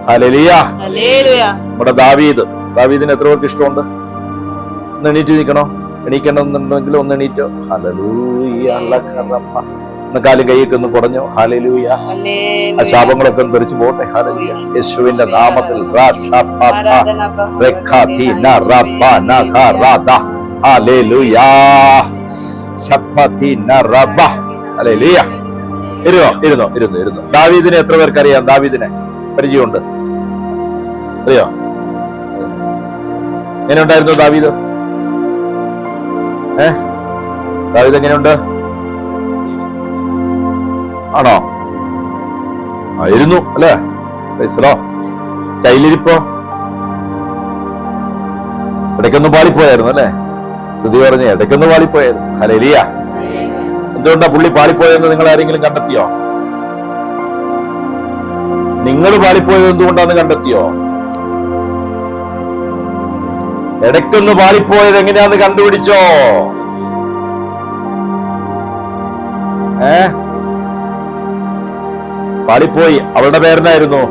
Hallelujah. നമ്മുടെ ദാവീദിന് എത്ര പേർക്ക് ഇഷ്ടമുണ്ട്? ഒന്ന് എണീറ്റ് നിൽക്കണോ? എണീക്കണമെന്നുണ്ടെങ്കിൽ ഒന്ന് എണീറ്റോ. ഹല്ലേലൂയ. ഒന്ന് കാലും കൈയൊക്കെ ഒന്ന് കുടഞ്ഞോ. ഹല്ലേലൂയ. ആ ശാപങ്ങളൊക്കെ ഒന്ന് തെറിച്ചു പോട്ടെ. ഹല്ലേലൂയ. യേശുവിന്റെ നാമത്തിൽ ഇരുന്നു. ദാവീദിനെ എത്ര പേർക്ക് അറിയാം? ദാവീദിനെ പരിചയമുണ്ട്? അറിയോ? എങ്ങനെയുണ്ടായിരുന്നു ദാവീദ്? ദാവീദ് എങ്ങനെയുണ്ട്? ആണോ? ആയിരുന്നു അല്ലേ? കയ്യിലിരിപ്പോ ഇടയ്ക്കൊന്ന് പാളിപ്പോയായിരുന്നു അല്ലേ? സ്തുതി പറഞ്ഞ ഇടയ്ക്കൊന്ന് പാളിപ്പോയായിരുന്നു. ഹല്ലേലൂയ. എന്തുകൊണ്ടാ പുള്ളി പാളിപ്പോയെന്ന് നിങ്ങൾ ആരെങ്കിലും കണ്ടെത്തിയോ? നിങ്ങൾ പാളിപ്പോയത് എന്തുകൊണ്ടാന്ന് കണ്ടെത്തിയോ? ഇടയ്ക്കൊന്ന് പാളിപ്പോയത് എങ്ങനെയാന്ന് കണ്ടുപിടിച്ചോ? പാളിപ്പോയി. അവളുടെ പേരെന്നായിരുന്നു?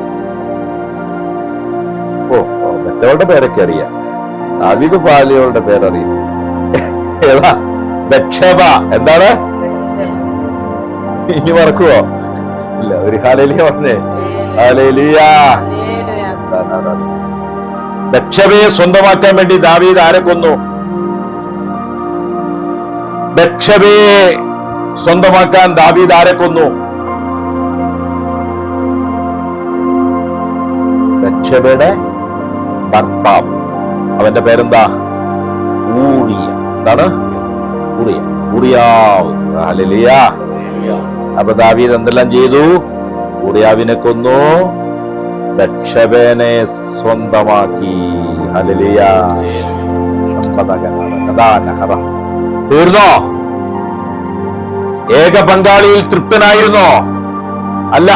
മറ്റവളുടെ പേരൊക്കെ അറിയാം. ദാവീദ് പാലിയവളുടെ പേരറിയുന്നു. ഏതാ? ബത്ശേബ. എന്താണ്? ഇനി മറക്കുവോ? ഇല്ല. ഒരു ഹല്ലേലൂയ പറഞ്ഞേ. ഹല്ലേലൂയ. ബത്ശേബയെ സ്വന്തമാക്കാൻ വേണ്ടി ദാവീദ് ആരെ കൊന്നു? ബത്ശേബയെ സ്വന്തമാക്കാൻ ദാവീദ് ആരെ കൊന്നു? ബത്ശേബയുടെ ഭർത്താവ്. അവന്റെ പേരെന്താ? ഊറിയ. എന്താണ്? ഊറിയാവ്. ഹല്ലേലൂയ. അപ്പൊ ദാവീദ് എന്തെല്ലാം ചെയ്തു? ഊറിയാവിനെ കൊന്നു, ബത്ശേബയെ സ്വന്തമാക്കി. ഹല്ലേലൂയ. തീർന്നോ? ഏക പങ്കാളിയിൽ തൃപ്തനായിരുന്നോ? അല്ല.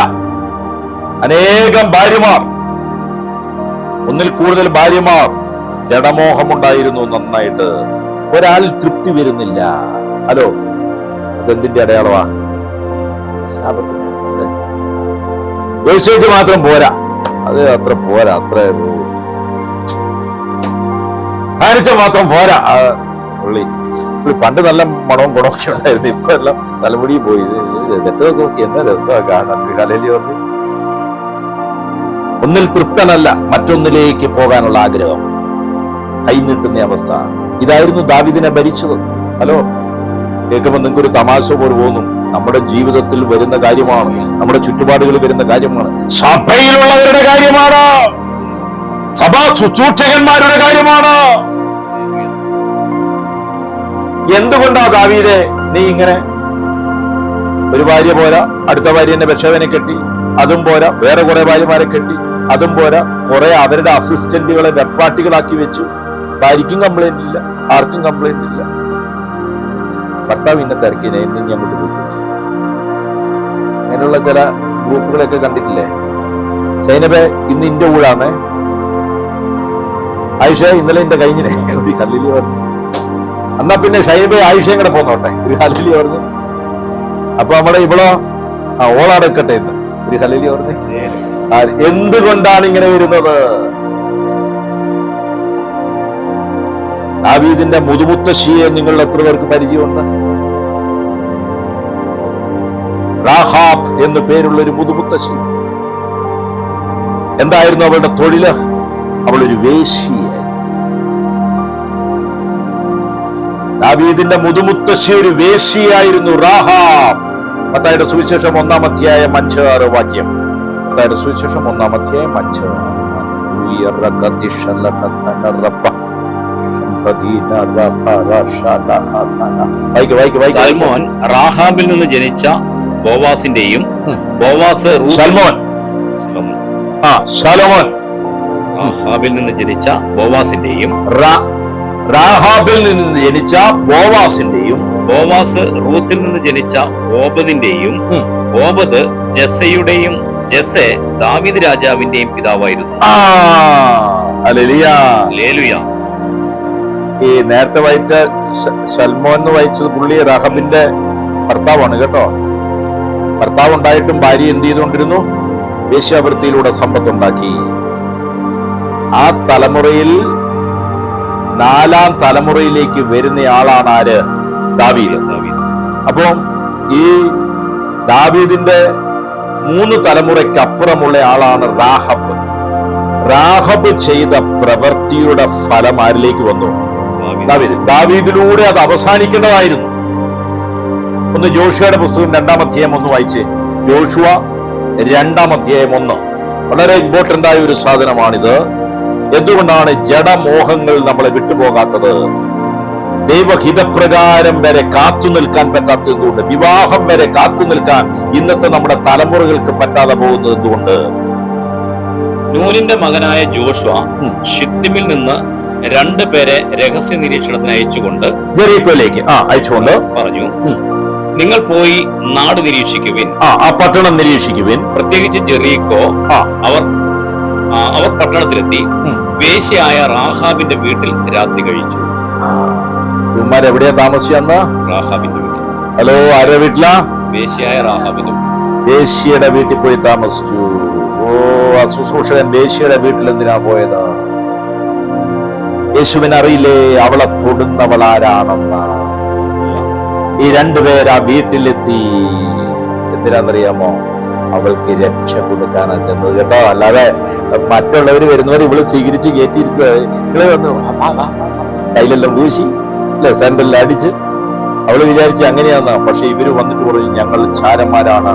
അനേകം ഭാര്യമാർ, ഒന്നിൽ കൂടുതൽ ഭാര്യമാർ. ജഡമോഹമുണ്ടായിരുന്നു നന്നായിട്ട്. ഒരാൾ തൃപ്തി വരുന്നില്ല. ഹലോ, അതെന്തിന്റെ അടയാളമാ? യേശുവിന് മാത്രം പോരാ. അത് അത്ര പോരാ. അത്ര ധാരിച്ച മാത്രം പോരാ. പുള്ളി പണ്ട് നല്ല മണവും ഗുണമൊക്കെ ഉണ്ടായിരുന്നു. ഇപ്പൊ എല്ലാം തലമുടി പോയി. തെറ്റൊക്കെ നോക്കി എന്താ രസമാണ് കാണാൻ. ഹല്ലേലൂയ. ഒന്നിൽ തൃപ്തനല്ല, മറ്റൊന്നിലേക്ക് പോകാനുള്ള ആഗ്രഹം, കൈനീട്ടുന്ന അവസ്ഥ. ഇതായിരുന്നു ദാവീദിനെ ഭരിച്ചത്. ഹലോ, കേൾക്കുമ്പോൾ നിങ്ങൾക്ക് ഒരു തമാശ പോലെ തോന്നും. നമ്മുടെ ജീവിതത്തിൽ വരുന്ന കാര്യമാണ്, നമ്മുടെ ചുറ്റുപാടുകളിൽ വരുന്ന കാര്യമാണ്, സഭയിലുള്ളവരുടെ കാര്യമാണ്, സഭാ ശുശ്രൂഷകന്മാരുടെ കാര്യമാണ്. എന്തുകൊണ്ടാ ദാവീദേ നീ ഇങ്ങനെ? ഒരു ഭാര്യ പോരാ, അടുത്ത ഭാര്യനെ ബത്ശേബയെ കെട്ടി. അതും പോരാ, വേറെ കുറെ ഭാര്യമാരെ കെട്ടി. അതും പോരാ, കുറെ അവരുടെ അസിസ്റ്റന്റുകളെ വെപ്പാട്ടികളാക്കി വെച്ചു. ഭാര്യയ്ക്കും കംപ്ലൈന്റ് ഇല്ല, ആർക്കും കംപ്ലൈന്റ് ഇല്ല. ഭർത്താവ് ഇന്നെ തിരക്കിനെ എന്നും അങ്ങോട്ട് പോയി. അങ്ങനെയുള്ള ചില ഗ്രൂപ്പുകളൊക്കെ കണ്ടിട്ടില്ലേ? സൈനബേ ഇന്ന് ഇന്റെ ഊഴാണ്. ആയിഷ ഇന്നലെ എന്റെ കഴിഞ്ഞിനെ. ഹല്ലേലൂയ പറഞ്ഞു. എന്നാ പിന്നെ ഷൈബെ ആയിഷയും കൂടെ പോന്നോട്ടെ. ഒരു ഹല്ലേലൂയ പറഞ്ഞു. അപ്പൊ നമ്മുടെ ഇവളോ ഓളടക്കട്ടെ എന്ന് ഒരു ഹല്ലേലൂയ പറഞ്ഞു. എന്തുകൊണ്ടാണ് ഇങ്ങനെ വരുന്നത്? ദാവീദിന്റെ മുതുമുത്തശ്ശിയെ നിങ്ങൾ എത്ര പേർക്ക് പരിചയമുണ്ട്? റാഹാബ് എന്ന് പേരുള്ള ഒരു മുതുമുത്തശ്ശി. എന്തായിരുന്നു അവളുടെ തൊഴില്? അവളൊരു വേശ്യയായിരുന്നു. ദാവീദിന്റെ മുതുമുത്തശ്ശി ഒരു വേശ്യയായിരുന്നു, റാഹാബ്. മത്തായിയുടെ സുവിശേഷം 1-ാം അധ്യായം 5-6 വാക്യം. മത്തായിയുടെ സുവിശേഷം 1-ാം അധ്യായം 5. സൽമോൻ റാഹാബിൽ നിന്ന് ജനിച്ച ബോവാസിന്റെയും ബോവാസ് റാഹാബിൽ നിന്ന് ജനിച്ച ബോവാസിന്റെയും റാഹാബിൽ നിന്ന് ജനിച്ച ബോവാസിന്റെയും ബോവാസ് റൂത്തിൽ നിന്ന് ജനിച്ച ഓബദിന്റെയും ഓബദ് ജെസയുടെയും ജെസെ ദാവീദ് രാജാവിന്റെയും പിതാവായിരുന്നു. ഹല്ലേലൂയ. ഈ നേരത്തെ വായിച്ച സൽമോൻ എന്ന് വായിച്ചത് പുള്ളി റഹബിന്റെ ഭർത്താവാണ് കേട്ടോ. ഭർത്താവ് ഉണ്ടായിട്ടും ഭാര്യ എന്ത് ചെയ്തുകൊണ്ടിരുന്നു? വേശ്യാവൃത്തിയിലൂടെ സമ്പത്തുണ്ടാക്കി. ആ തലമുറയിൽ 4ാം തലമുറയിലേക്ക് വരുന്ന ആളാണ് ആര്? ദാവീദ്. അപ്പോ ഈ ദാവീദിന്റെ 3 തലമുറയ്ക്ക് അപ്പുറമുള്ള ആളാണ് റാഹബ്. റാഹബ് ചെയ്ത പ്രവൃത്തിയുടെ ഫലം ആരിലേക്ക് വന്നു? ദാവീദിലൂടെ അത് അവസാനിക്കേണ്ടതായിരുന്നു. ഒന്ന് ജോഷുവയുടെ പുസ്തകം 2-ാം അധ്യായം 1 വായിച്ച്. ജോഷുവ 2-ാം അധ്യായം 1 വളരെ ഇമ്പോർട്ടന്റ് ആയ ഒരു സാധനമാണിത്. എന്തുകൊണ്ടാണ് ജഡമോഹങ്ങൾ നമ്മളെ വിട്ടുപോകാത്തത്? ദൈവഹിതപ്രകാരം വരെ കാത്തു നിൽക്കാൻ പറ്റാത്തത് എന്തുകൊണ്ട്? വിവാഹം വരെ കാത്തു നിൽക്കാൻ ഇന്നത്തെ നമ്മുടെ തലമുറകൾക്ക് പറ്റാതെ പോകുന്നത് എന്തുകൊണ്ട്? നൂനിന്റെ മകനായ ജോഷുവ ഷിത്തിമിൽ നിന്ന് 2 പേരെ രഹസ്യ നിരീക്ഷണത്തിന് അയച്ചുകൊണ്ട് ജെറീക്കോയിലേക്ക് അയച്ചുകൊണ്ട് പറഞ്ഞു, നിങ്ങൾ പോയി നാട് നിരീക്ഷിക്കുവിൻ, ആ പട്ടണം നിരീക്ഷിക്കുവിൻ, പ്രത്യേകിച്ച് ജെറീക്കോ. അവർ പട്ടണത്തിലെത്തി വേശ്യയായ റാഹാബിന്റെ വീട്ടിൽ രാത്രി കഴിച്ചു. ഇവന്മാർ എവിടെയാ താമസിച്ചെന്ന്? റാഹാബിന്റെ വീട്ടിൽ. ഹലോ, ആരുടെ വീട്ടിലാ? വേശ്യയായ റാഹാബിന്റെ വേശ്യയുടെ വീട്ടിൽ പോയി താമസിച്ചു. ആ ശുശ്രൂഷകൻ വേശ്യയുടെ വീട്ടിൽ എന്തിനാ പോയത്? യേശുവിന് അറിയില്ലേ അവളെ തൊടുന്നവൾ ആരാണെന്ന്? ഈ 2 പേർ ആ വീട്ടിലെത്തി. എന്തിനാന്നറിയാമോ? അവൾക്ക് രക്ഷ കൊടുക്കാനാണ് ചെന്നത് കേട്ടോ. അല്ലാതെ മറ്റുള്ളവർ വരുന്നവർ ഇവള് സ്വീകരിച്ച് കയറ്റിയിരിക്കുക. ഇവള് വന്നു കയ്യിലെല്ലാം പൂശി അല്ലെ, സെന്ററിൽ അടിച്ച്. അവള് വിചാരിച്ച് അങ്ങനെയാന്ന്. പക്ഷെ ഇവര് വന്നിട്ട് പറയും, ഞങ്ങൾ ചാരന്മാരാണ്,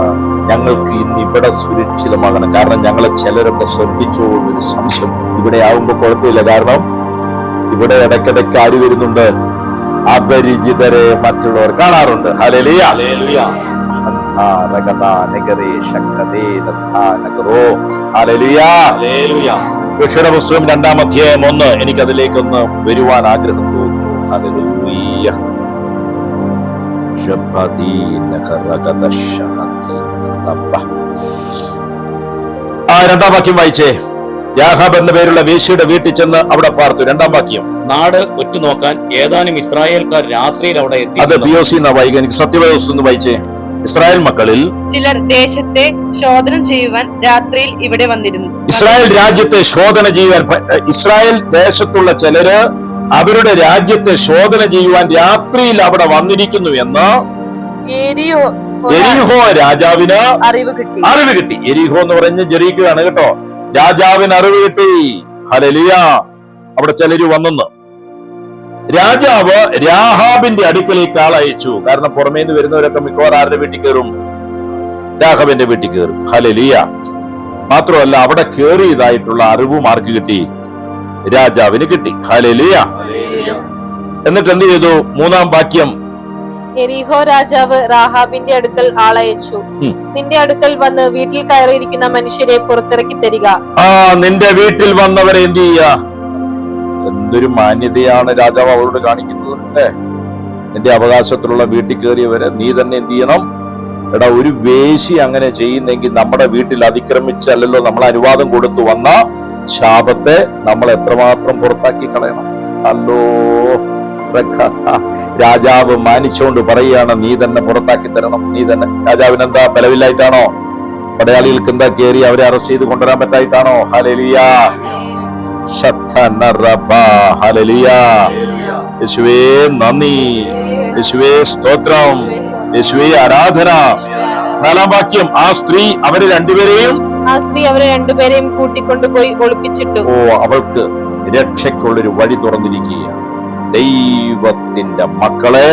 ഞങ്ങൾക്ക് ഇന്ന് ഇവിടെ സുരക്ഷിതമാകണം. കാരണം ഞങ്ങളെ ചിലരൊക്കെ ശ്രദ്ധിച്ചോ എന്നൊരു സംശയം. ഇവിടെ ആവുമ്പോ കുഴപ്പമില്ല, കാരണം ഇവിടെ ഇടയ്ക്കിടയ്ക്ക് ആര് വരുന്നുണ്ട്? അപരിചിതരെ മറ്റുള്ളവർ കാണാറുണ്ട്. Hallelujah, hallelujah. യോശുവയുടെ പുസ്തകം 2-ാം അധ്യായം 1. എനിക്കതിലേക്കൊന്ന് വരുവാൻ ആഗ്രഹം തോന്നുന്നു. ഹല്ലേലൂയ. 2-ാം വാക്യം വായിച്ചേ. യാഹാബ് എന്ന പേരുള്ള വേശ്യയുടെ വീട്ടിൽ ചെന്ന് അവിടെ പാർത്തു. 2-ാം വാക്യം. നാട് ഒറ്റുനോക്കാൻ ഏതാനും ഇസ്രായേൽക്കാർ രാത്രിയിൽ അവിടെ എത്തി. അത് POC വായിക്കാൻ. എനിക്ക് സത്യവേദോസ് ഒന്ന് വായിച്ചേ. ഇസ്രായേൽ മക്കളിൽ ചിലർ ദേശത്തെ ശോധന ചെയ്യുവാൻ രാത്രിയിൽ ഇവിടെ വന്നിരുന്നു. ഇസ്രായേൽ രാജ്യത്തെ ശോധന ചെയ്യുവാൻ, ഇസ്രായേൽ ദേശത്തുള്ള ചിലര് അവരുടെ രാജ്യത്തെ ശോധന ചെയ്യുവാൻ രാത്രിയിൽ അവിടെ വന്നിരിക്കുന്നു എന്ന് എരിഹോ രാജാവിന് അറിവ് കിട്ടി. എരിഹോ എന്ന് പറഞ്ഞ ജെറീക്കോയാണ് കേട്ടോ. രാജാവിന് അറിവ് കിട്ടി. ഹല്ലേലൂയ. അവിടെ ചിലര് വന്നെന്ന്. രാജാവ് രാഹാബിന്റെ അടുക്കലേക്ക് ആളയച്ചു. കാരണം പുറമേന്ന് വരുന്നവരൊക്കെ മിക്കവാറും ആരുടെ വീട്ടിൽ കയറും? രാഹാബിന്റെ വീട്ടിൽ കയറും. ഹല്ലേലൂയ. മാത്രമല്ല അവിടെ കയറിയതായിട്ടുള്ള അറിവും ആർക്ക് കിട്ടി? രാജാവിന് കിട്ടി. ഹല്ലേലൂയ. എന്നിട്ട് എന്ത് ചെയ്തു? 3-ാം വാക്യം. എരിഹോ രാജാവ് റാഹാബിന്റെ അടുക്കൽ ആളയച്ചു, നിന്റെ അടുക്കൽ വന്ന് വീട്ടിൽ കയറിയിരിക്കുന്ന മനുഷ്യരെ പുറത്തിറക്കി തരിക. നിന്റെ വീട്ടിൽ വന്നവരെ എന്ത് ചെയ്യുക? എന്തൊരു മാന്യതയാണ് രാജാവ് അവരോട് കാണിക്കുന്നത് അല്ലേ? നിന്റെ അവകാശത്തിലുള്ള വീട്ടിൽ കയറിയവരെ നീ തന്നെ എന്ത് ചെയ്യണം? എടാ, ഒരു വേശി അങ്ങനെ ചെയ്യുന്നെങ്കിൽ നമ്മുടെ വീട്ടിൽ അതിക്രമിച്ചല്ലോ നമ്മൾ അനുവാദം കൊടുത്തു വന്ന ശാപത്തെ നമ്മൾ എത്രമാത്രം പുറത്താക്കി കളയണം. അല്ലോ, രാജാവ് മാനിച്ചുകൊണ്ട് പറയുകയാണ്, നീ തന്നെ പുറത്താക്കി തരണം, നീ തന്നെ. രാജാവിനെന്താ ബലമില്ലായിട്ടാണോ? പടയാളികൾക്ക് എന്താ കയറി അവരെ അറസ്റ്റ് ചെയ്ത് കൊണ്ടുവരാൻ പറ്റായിട്ടാണോ? ഹല്ലേലൂയ. ഹല്ലേലൂയ. യേശുവേ നന്ദി, യേശുവേ സ്തോത്രം, യേശുവേ ആരാധന. 4-ാം വാക്യം. ആ സ്ത്രീ അവരെ രണ്ടുപേരെയും കൂട്ടിക്കൊണ്ടുപോയി ഒളിപ്പിച്ചിട്ടു. അവൾക്ക് രക്ഷയ്ക്കുള്ളൊരു വഴി തുറന്നിരിക്കുകയാണ്. ദൈവത്തിന്റെ മക്കളെ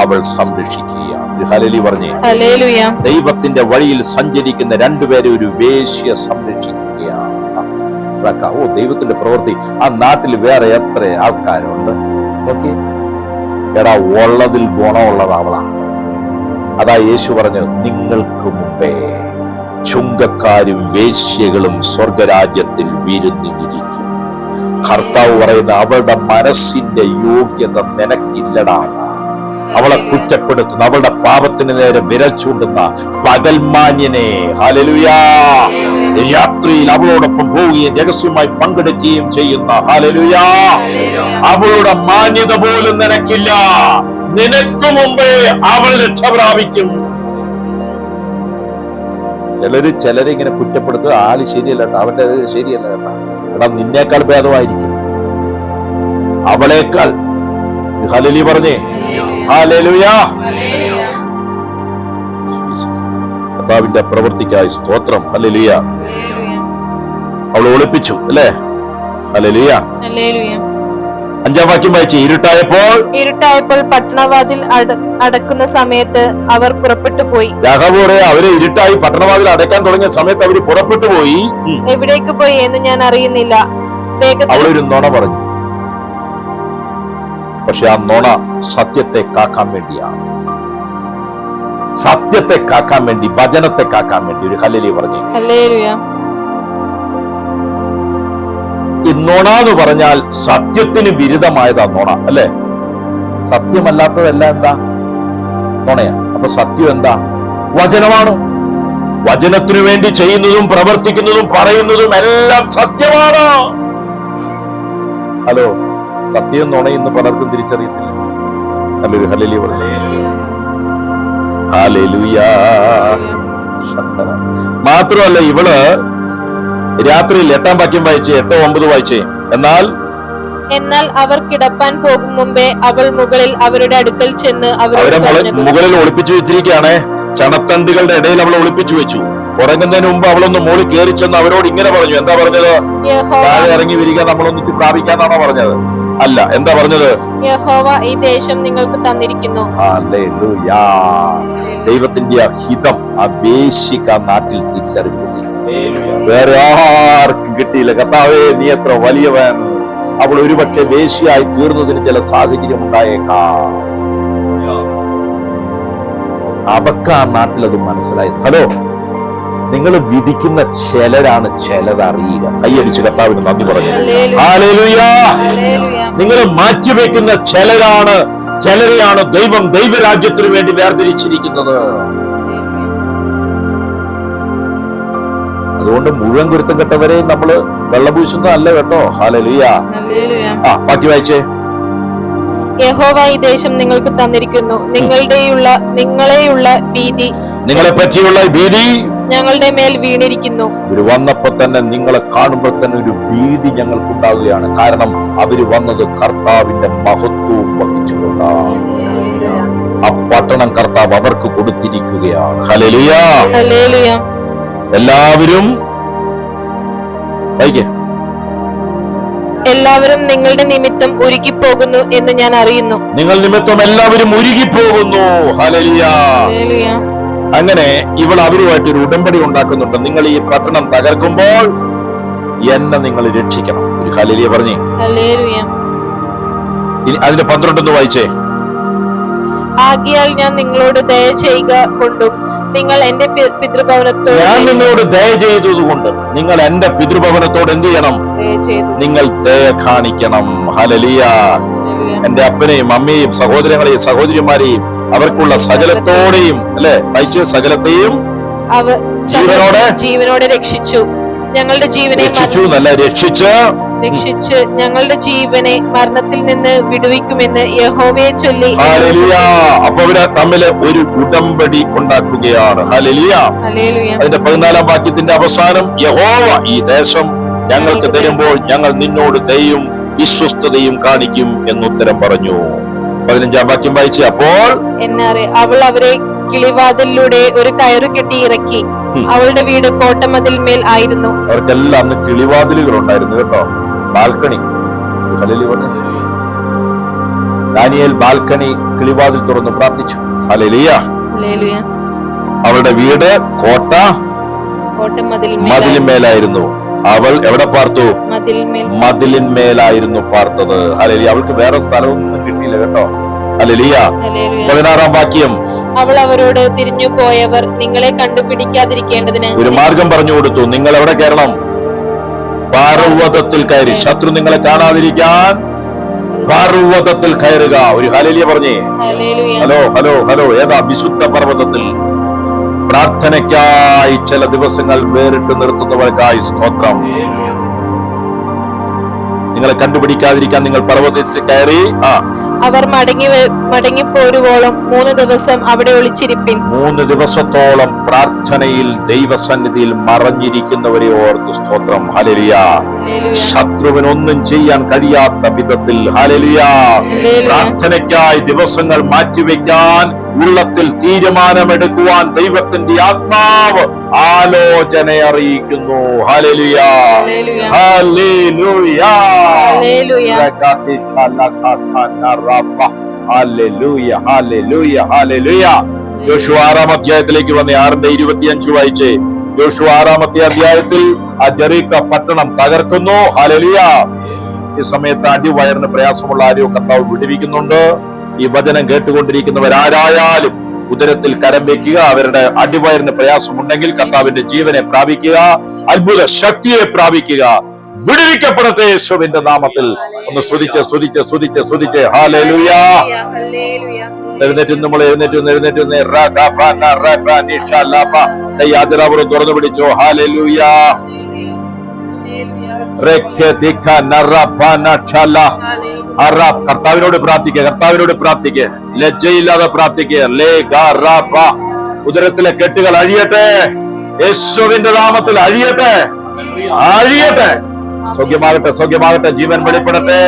അവൾ സംരക്ഷിക്കുകയാണ്. ഹല്ലേലൂയ പറഞ്ഞേ. ഹല്ലേലൂയ. ദൈവത്തിന്റെ വഴിയിൽ സഞ്ചരിക്കുന്ന 2 പേരെ ഒരു വേശ്യ സംരക്ഷിക്കുകയാണ്. ദൈവത്തിന്റെ പ്രവൃത്തി. ആ നാട്ടിൽ വേറെ എത്ര ആൾക്കാരുണ്ട് നോക്കി. എടാ, ഉള്ളതിൽ ഗുണമുള്ളതാവളാണ്. അതാ യേശു പറഞ്ഞത്, നിങ്ങൾക്ക് മുമ്പേ ചുങ്കക്കാരും വേശ്യകളും സ്വർഗരാജ്യത്തിൽ വിരുന്നിരിക്കും. കർത്താവ് പറയുന്ന അവളുടെ മനസ്സിന്റെ യോഗ്യത നിനക്കില്ലടാ. അവളെ കുറ്റപ്പെടുത്തുന്ന, അവളുടെ പാപത്തിന് നേരെ വിരൽ ചൂണ്ടുന്ന പകൽമാന്യനെ, ഹല്ലേലൂയ, രാത്രിയിൽ അവളോടൊപ്പം പോവുകയും രഹസ്യമായി പങ്കെടുക്കുകയും ചെയ്യുന്ന, ഹല്ലേലൂയ, അവളുടെ മാന്യത പോലും നിനക്കില്ല. നിനക്ക് മുമ്പേ അവൾ രക്ഷ പ്രാപിക്കും. ചിലരെ ഇങ്ങനെ കുറ്റപ്പെടുത്തുക, ആള് ശരിയല്ല കേട്ടോ, അവന്റെ ശരിയല്ല കേട്ടോ, എടാ നിന്നേക്കാൾ ഭേദമായിരിക്കും, അവളേക്കാൾ. ഹല്ലേലൂയ പറഞ്ഞേ, ഹല്ലേലൂയ. കർത്താവിന്റെ പ്രവൃത്തിക്കായി സ്തോത്രം. ഹല്ലേലൂയ. അവളെ ഒളിപ്പിച്ചു അല്ലേ? ഹല്ലേലൂയ. 5-ാം വാക്യം വായിച്ച്, ഇരുട്ടായപ്പോൾ പട്ടണവാതിൽ അടക്കുന്ന സമയത്ത് അവർ പുറപ്പെട്ടു പോയി. യാക്കോബ് അവരെ ഇരുട്ടായി പട്ടണവാതിൽ അടയ്ക്കാൻ തുടങ്ങിയ സമയത്ത് അവര് പുറപ്പെട്ടു പോയി. എവിടേക്ക് പോയി എന്ന് ഞാൻ അറിയുന്നില്ല. അവളൊരു നുണ പറഞ്ഞു. പക്ഷെ ആ നുണ സത്യത്തെ കാക്കാൻ വേണ്ടിയാണ്. സത്യത്തെ കാക്കാൻ വേണ്ടി, വചനത്തെ കാക്കാൻ വേണ്ടി. ഒരു ഹല്ലേലൂയ പറഞ്ഞു. ഹല്ലേലൂയ. ഈ നുണ എന്ന് പറഞ്ഞാൽ സത്യത്തിന് വിരുദ്ധമായതാ നുണ, അല്ലെ? സത്യമല്ലാത്തതെല്ലാം എന്താ? നുണയാ. അപ്പൊ സത്യം എന്താ? വചനമാണ്. വചനത്തിനു വേണ്ടി ചെയ്യുന്നതും പ്രവർത്തിക്കുന്നതും പറയുന്നതും എല്ലാം സത്യമാണ്. ഹലോ, സത്യം നുണയെന്ന് പലർക്കും തിരിച്ചറിയത്തില്ല. നല്ലൊരു ഹല്ലേലൂയ പറഞ്ഞു. ഹല്ലേലൂയ. മാത്രമല്ല, ഇവള് രാത്രിയിൽ 8-ാം വാക്യം വായിച്ചേ, 8-9 വായിച്ചേ. എന്നാൽ അവർ കിടപ്പാൻ പോകും മുമ്പേ അവൾ മുകളിൽ അവരുടെ അടുക്കൽ ചെന്ന് അവരെ മുകളിൽ ഒളിപ്പിച്ചു വെച്ചിരിക്കുകയാണ്. ചണത്തണ്ടുകളുടെ ഇടയിൽ അവൾ ഒളിപ്പിച്ചു വെച്ചു. ഉറങ്ങുന്നതിന് മുമ്പ് അവളൊന്ന് മോളിൽ കയറി ചെന്ന് അവരോട് ഇങ്ങനെ പറഞ്ഞു. എന്താ പറഞ്ഞത്? താഴെ ഇറങ്ങി വരിക, നമ്മളൊന്നിച്ച് പ്രാപിക്കാന്നാണോ പറഞ്ഞത്? അല്ല, എന്താ പറഞ്ഞത്? യഹോവ ഈ ദേശം നിങ്ങൾക്ക് തന്നിരിക്കുന്നു. ഹല്ലേലൂയ. ദൈവത്തിന്റെ ഹിതം ആ വേശ്യക്ക് ആ നാട്ടിൽ തിരിച്ചറിവ് കിട്ടി. വേറെ ആർക്കും കിട്ടിയില്ല. കർത്താവേ, നീ എത്ര വലിയവൻ. അവൾ ഒരുപക്ഷെ വേശ്യയായി തീർന്നതിന് ചില സാഹചര്യം ഉണ്ടായേക്കാം. അവക്ക് ആ നാട്ടിൽ അത് മനസ്സിലായത്. ഹലോ, നിങ്ങൾ വിധിക്കുന്ന ചിലരാണ് ചിലതറിയുക. കൈയടിച്ച് കർത്താവിന് നന്ദി പറഞ്ഞു. ഹല്ലേലൂയ. നിങ്ങൾ മാറ്റിവെക്കുന്ന ചിലരെയാണ് ദൈവം ദൈവരാജ്യത്തിനു വേണ്ടി വേർതിരിച്ചിരിക്കുന്നത്. അതുകൊണ്ട് മുഴുവൻ കുരുത്തം കെട്ടവരെ നമ്മള് വെള്ളപൂശുന്നതല്ല കേട്ടോ. ഹല്ലേലൂയ. ബാക്കി വായിച്ചേ. യഹോവ ഈ ദേശം നിങ്ങൾക്ക് തന്നിരിക്കുന്നു. നിങ്ങളെയുള്ള ഭീതി, നിങ്ങളെ പറ്റിയുള്ള ഭീതി ഞങ്ങളുടെ മേൽ വീണിരിക്കുന്നു. ഇവര് വന്നപ്പോ തന്നെ, നിങ്ങളെ കാണുമ്പോൾ തന്നെ ഒരു ഭീതി ഞങ്ങൾക്കുണ്ടാവുകയാണ്. കാരണം അവര് വന്നത് കർത്താവിന്റെ മഹത്വവും വഹിച്ചുകൊണ്ടാണ്. ആ പട്ടണം കർത്താവ് അവർക്ക് കൊടുത്തിരിക്കുകയാണ്. ഹല്ലേലൂയ. ഹല്ലേലൂയ. എല്ലാവരും നിങ്ങളുടെ നിമിത്തം ഉരുകിപ്പോകുന്നു എന്ന് ഞാൻ അറിയുന്നു. നിങ്ങൾ നിമിത്തം എല്ലാവരും ഉരുകിപ്പോകുന്നു. ഹല്ലേലൂയ. അങ്ങനെ ഇവൾ അവരുമായിട്ട് ഒരു ഉടമ്പടി ഉണ്ടാക്കുന്നുണ്ട്. നിങ്ങൾ ഈ പട്ടണം തകർക്കുമ്പോൾ എന്നെ നിങ്ങൾ രക്ഷിക്കണം. ഒരു ഹല്ലേലൂയ പറഞ്ഞേ. ഹല്ലേലൂയ. ഇനി അതിന്റെ 12 വായിച്ചേ. ആകയാൽ ഞാൻ നിങ്ങളോട് ദയ ചെയ്യുക കൊണ്ടും നിങ്ങൾ എന്റെ പിതൃഭവനത്തോട്, ഞാൻ നിങ്ങളോട് ദയ ചെയ്തതുകൊണ്ട് നിങ്ങൾ എന്റെ പിതൃഭവനത്തോട് എന്ത് ചെയ്യണം? നിങ്ങൾ ദയ കാണിക്കണം. ഹല്ലേലൂയ. എന്റെ അപ്പനെയും അമ്മയെയും സഹോദരങ്ങളെയും സഹോദരിമാരെയും അവർക്കുള്ള സകലത്തോടെയും, അല്ലെ, വായിച്ച്, സകലത്തെയും ജീവനോടെ രക്ഷിച്ചു. ഞങ്ങളുടെ ജീവനെ രക്ഷിച്ച് ഞങ്ങളുടെ ജീവനെ മരണത്തിൽ നിന്ന് വിടുവിക്കുമെന്ന് യഹോവയെ ചൊല്ലി. അപ്പൊ അവര് തമ്മില് ഒരു ഉടമ്പടി ഉണ്ടാക്കുകയാണ്. ഹല്ലേലൂയ. അതിന്റെ 14-ാം വാക്യത്തിന്റെ അവസാനം, യഹോവ ഈ ദേശം ഞങ്ങൾക്ക് തരുമ്പോൾ ഞങ്ങൾ നിന്നോട് ദയയും വിശ്വസ്തതയും കാണിക്കും എന്നുത്തരം പറഞ്ഞു. 15-ാം വാക്യം വായിച്ചു. അപ്പോൾ അവൾ അവരെ കിളിവാതിലൂടെ ഒരു കയറ് കെട്ടി ഇറക്കി. അവളുടെ വീട് കോട്ടമതിൽമേൽ ആയിരുന്നു. അവർക്കെല്ലാം അന്ന് കിളിവാതിലുകൾ ഉണ്ടായിരുന്നു കേട്ടോ. ബാൽക്കണി. ദാനിയേൽ ബാൽക്കണി കിളിവാതിൽ തുറന്ന് പ്രാർത്ഥിച്ചു. ഹല്ലേലൂയ. അവളുടെ വീട് മതിലിന്മേലായിരുന്നു. അവൾ എവിടെ പാർത്തു? മതിലിന്മേലായിരുന്നു പാർത്തത്. ഹല്ലേലൂയ. അവൾക്ക് വേറെ സ്ഥലമൊന്നും കിട്ടിയില്ല കേട്ടോ. ഹല്ലേലൂയ. 16-ാം വാക്യം. അവൾ അവരോട്, തിരിഞ്ഞു പോയവർ നിങ്ങളെ കണ്ടുപിടിക്കാതിരിക്കേണ്ടതിന് ഒരു മാർഗം പറഞ്ഞു കൊടുത്തു. നിങ്ങൾ എവിടെ കയറണം? പർവ്വതത്തിൽ കയറി. ശത്രു നിങ്ങളെ കാണാതിരിക്കാൻ പർവ്വതത്തിൽ കയറുക. ഒരു ഹല്ലേലൂയ പറഞ്ഞേ. Hello hello hello. ഏതാ? വിശുദ്ധ പർവ്വതത്തിൽ. പ്രാർത്ഥനയ്ക്കായി ചില ദിവസങ്ങൾ വേറിട്ട് നിർത്തുന്നവർക്കായി സ്തോത്രം. നിങ്ങളെ കണ്ടുപിടിക്കാതിരിക്കാൻ നിങ്ങൾ പർവ്വതത്തിൽ കയറി അവർ മടങ്ങിപ്പോരുവോളം 3 ദിവസം അവിടെ ഒളിച്ചിരിപ്പിൻ. 3 ദിവസത്തോളം പ്രാർത്ഥനയിൽ ദൈവസന്നിധിയിൽ മറഞ്ഞിരിക്കുന്നവരെ ഓർത്ത് സ്തോത്രം. ഹല്ലേലൂയ. ശത്രുവിനൊന്നും ചെയ്യാൻ കഴിയാത്ത വിധത്തിൽ ഹല്ലേലൂയ പ്രാർത്ഥനയ്ക്കായി ദിവസങ്ങൾ മാറ്റിവെക്കാൻ ഉള്ളത്തിൽ തീരുമാനമെടുക്കുവാൻ ദൈവത്തിന്റെ ആത്മാവ് ആലോചന അറിയിക്കുന്നു. ഹല്ലേലൂയ. ഹല്ലേലൂയ. ഹല്ലേലൂയ. ഹല്ലേലൂയ. ഹല്ലേലൂയ. യോശുവ 6-ാം അധ്യായത്തിലേക്ക് വന്നേ. 6:25 വായിച്ചേ. യോശുവ 6-ാമത്തെ അധ്യായത്തിൽ ആ ജെറിക്കോ പട്ടണം തകർക്കുന്നു. ഹല്ലേലൂയ. ഈ സമയത്ത് അടിവയറിന് പ്രയാസമുള്ള ആരെയോ കർത്താവ് വിടുവിക്കുന്നുണ്ട്. ഈ വചനം കേട്ടുകൊണ്ടിരിക്കുന്നവരാരായാലും ഉദരത്തിൽ കരം വെക്കുക. അവരുടെ അടിവയറിന് പ്രയാസമുണ്ടെങ്കിൽ കർത്താവിന്റെ ജീവനെ പ്രാപിക്കുക, അത്ഭുത ശക്തിയെ പ്രാപിക്കുക. വിടുവിക്കപ്പെടട്ടെ യേശുവിന്റെ നാമത്തിൽ. ഒന്ന് സ്തുതിച്ച് ഹല്ലേലൂയ. എഴുന്നേറ്റ് നമ്മൾ എഴുന്നേറ്റ് യാചരാപുരം തുറന്നു പിടിച്ചോ. ഹല്ലേലൂയ. കർത്താവിനോട് പ്രാർത്ഥിക്കുക. ലജ്ജയില്ലാതെ പ്രാർത്ഥിക്കുക. ഉദരത്തിലെ കെട്ടുകൾ അഴിയട്ടെ യേശുവിന്റെ നാമത്തിൽ. അഴിയട്ടെ. സൗഖ്യമാകട്ടെ. ജീവൻ വെളിപ്പെടട്ടെ.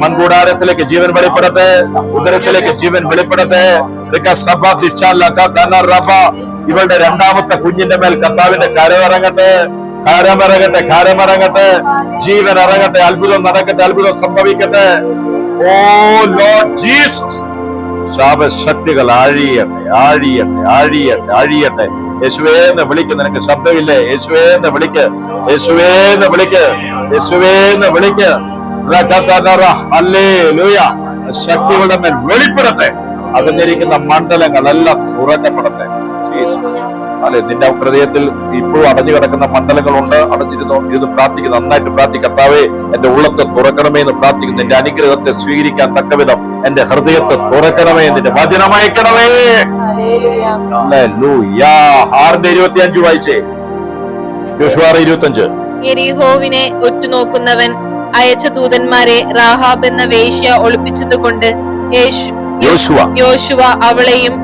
മൺകൂടാരത്തിലേക്ക് ജീവൻ വെളിപ്പെടട്ടെ. ഉദരത്തിലേക്ക് ജീവൻ വെളിപ്പെടട്ടെ. ഇവളുടെ 2ാമത്തെ കുഞ്ഞിന്റെ മേൽ കർത്താവിന്റെ കരമിറങ്ങട്ടെ. ജീവൻ ഇറങ്ങട്ടെ. അത്ഭുതം നടക്കട്ടെ. അത്ഭുതം സംഭവിക്കട്ടെ. ഓ ലോർഡ് ജീസസ്. ശാപശക്തികൾ ആഴിയട്ടെ. യേശുവേന്ന് വിളിക്ക്. നിനക്ക് ശബ്ദമില്ലേ? യേശുവേന്ന് വിളിക്ക്. ഹല്ലേലൂയ. ശക്തികളുടെ മേൽ വെളിപ്പെടട്ടെ. അകഞ്ഞിരിക്കുന്ന മണ്ഡലങ്ങളെല്ലാം തുറക്കപ്പെടട്ടെ. അല്ലെ, നിന്റെ ഹൃദയത്തിൽ ഇപ്പോഴും അടഞ്ഞു കിടക്കുന്ന മണ്ഡലങ്ങളുണ്ട്. ഇരുന്ന് പ്രാർത്ഥിക്കുന്നു. നന്നായിട്ട് പ്രാർത്ഥിക്കുക. കർത്താവേ, എന്റെ ഉള്ളത്തെ തുറക്കണമേ എന്ന് പ്രാർത്ഥിക്കുന്നു. നിന്റെ അനുഗ്രഹത്തെ സ്വീകരിക്കാൻ തക്കവിധം എന്റെ ഹൃദയത്തെ തുറക്കണമേ. നിന്റെ വചനമയക്കണമേ. 6:25 വായിച്ചേ. യോശുവ 6:25. യെരിഹോവിനെ ഒറ്റുനോക്കുന്നവൻ അയച്ച ദൂതന്മാരെ റാഹാബ് എന്ന വേശ്യ ഒളിപ്പിച്ചതുകൊണ്ട് യോശുവ അവളെയും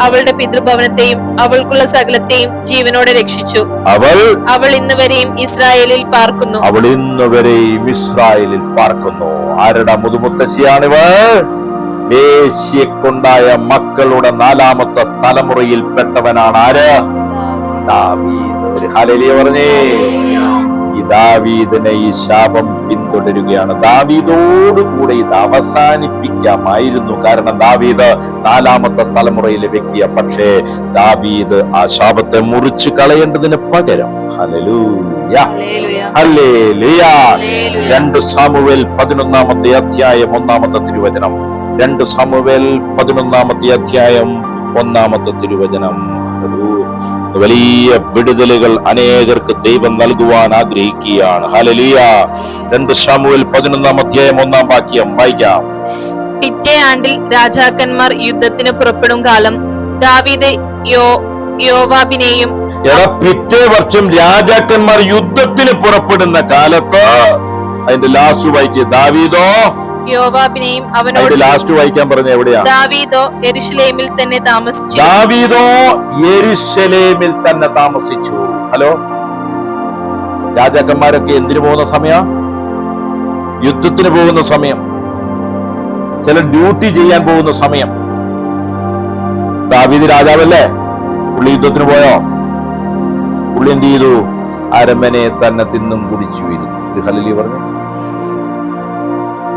അവളുടെ പിതൃഭവനത്തെയും അവൾക്കുള്ള സകലത്തെയും ജീവനോടെ രക്ഷിച്ചു. അവൾ ഇന്നുവരെയും ഇസ്രായേലിൽ പാർക്കുന്നു. ആരുടെ മുതുമുത്തശ്ശിയാണിവൾ? വേശ്യക്കൊണ്ടായ മക്കളുടെ 4ാമത്തെ തലമുറയിൽ പെട്ടവനാണ് ആര്? ദാവീദ്. ഒരു ഹല്ലേലൂയ പറഞ്ഞേ. ഈ ദാവീദിനെ ഈ ശാപം പിന്തുടരുകയാണ്. ദാവീദോടുകൂടെ ഇത് അവസാനിപ്പിക്കാമായിരുന്നു. കാരണം ദാവീദ് 4ാമത്തെ തലമുറയിലെ വ്യക്തിയാ. പക്ഷേ ദാവീദ് ആ ശാപത്തെ മുറിച്ചു കളയേണ്ടതിന് പകരം ഹല്ലേലൂയ 2 സാമുവേൽ 11-ാമത്തെ അധ്യായം 1-ാമത്തെ തിരുവചനം. 2 സാമുവേൽ 11-ാമത്തെ അധ്യായം 1-ാമത്തെ തിരുവചനം. വലിയ വിടുതലുകൾ അനേകർക്ക് ദൈവം നൽകുവാൻ ആഗ്രഹിക്കുകയാണ്. ഹല്ലേലൂയ. 2 സാമുവേൽ 11-ാം അധ്യായം 1-ാം വാക്യം വായിക്കാം. പിറ്റേ ആണ്ടിൽ രാജാക്കന്മാർ യുദ്ധത്തിന് പുറപ്പെടും കാലം ദാവീദ് യോവാബിനെയും. പിറ്റേ വർഷം രാജാക്കന്മാർ യുദ്ധത്തിന് പുറപ്പെടുന്ന കാലത്ത് അതിന്റെ ലാസ്റ്റ് വായിച്ച് ദാവീദോ യോവാബിനെയും അവനോട് ലാസ്റ്റ് വായിക്കാൻ പറഞ്ഞ എവിടെയാ? ദാവീദോ യെരൂശലേമിൽ തന്നെ താമസിച്ചു. ഹലോ, രാജാക്കന്മാരൊക്കെ എന്തിനു പോകുന്ന സമയം? യുദ്ധത്തിന് പോകുന്ന സമയം. ചിലർ ഡ്യൂട്ടി ചെയ്യാൻ പോകുന്ന സമയം. ദാവീദ് രാജാവല്ലേ? പുള്ളി യുദ്ധത്തിന് പോയോ? പുള്ളി എന്ത് ചെയ്തു? അരമനെ തന്നെ തിന്നും കുടിച്ചു ഇരുന്നു. ഹല്ലേലൂയ പറഞ്ഞു.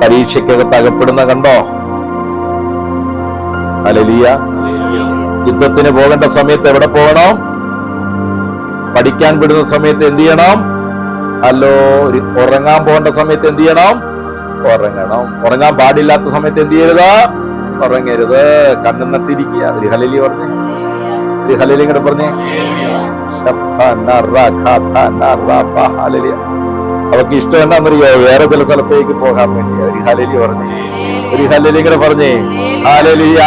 പരീക്ഷയ്ക്കകത്ത് അകപ്പെടുന്ന കണ്ടോ? ഹല്ലേലൂയ. യുദ്ധത്തിന് പോകേണ്ട സമയത്ത് എവിടെ പോകണം? പഠിക്കാൻ വിടുന്ന സമയത്ത് എന്ത് ചെയ്യണം? ഉറങ്ങാൻ പോകേണ്ട സമയത്ത് എന്ത് ചെയ്യണം? ഉറങ്ങാൻ പാടില്ലാത്ത സമയത്ത് എന്ത് ചെയ്യരുത്? ഉറങ്ങരുത്. കണ്ണു നട്ടിരിക്കുക. ഒരു ഹല്ലേലൂയ പറഞ്ഞേ. ഒരു ഹല്ലേലൂയ ഇങ്ങോട്ട് പറഞ്ഞേ. അവർക്ക് ഇഷ്ടം എന്താണെന്നറിയോ? വേറെ ചില സ്ഥലത്തേക്ക് പോകാൻ വേണ്ടി. ഒരു ഹല്ലേലൂയ പറഞ്ഞേ. ഒരു ഹല്ലേലൂയ ഇങ്ങനെ പറഞ്ഞേ. ഹല്ലേലൂയ.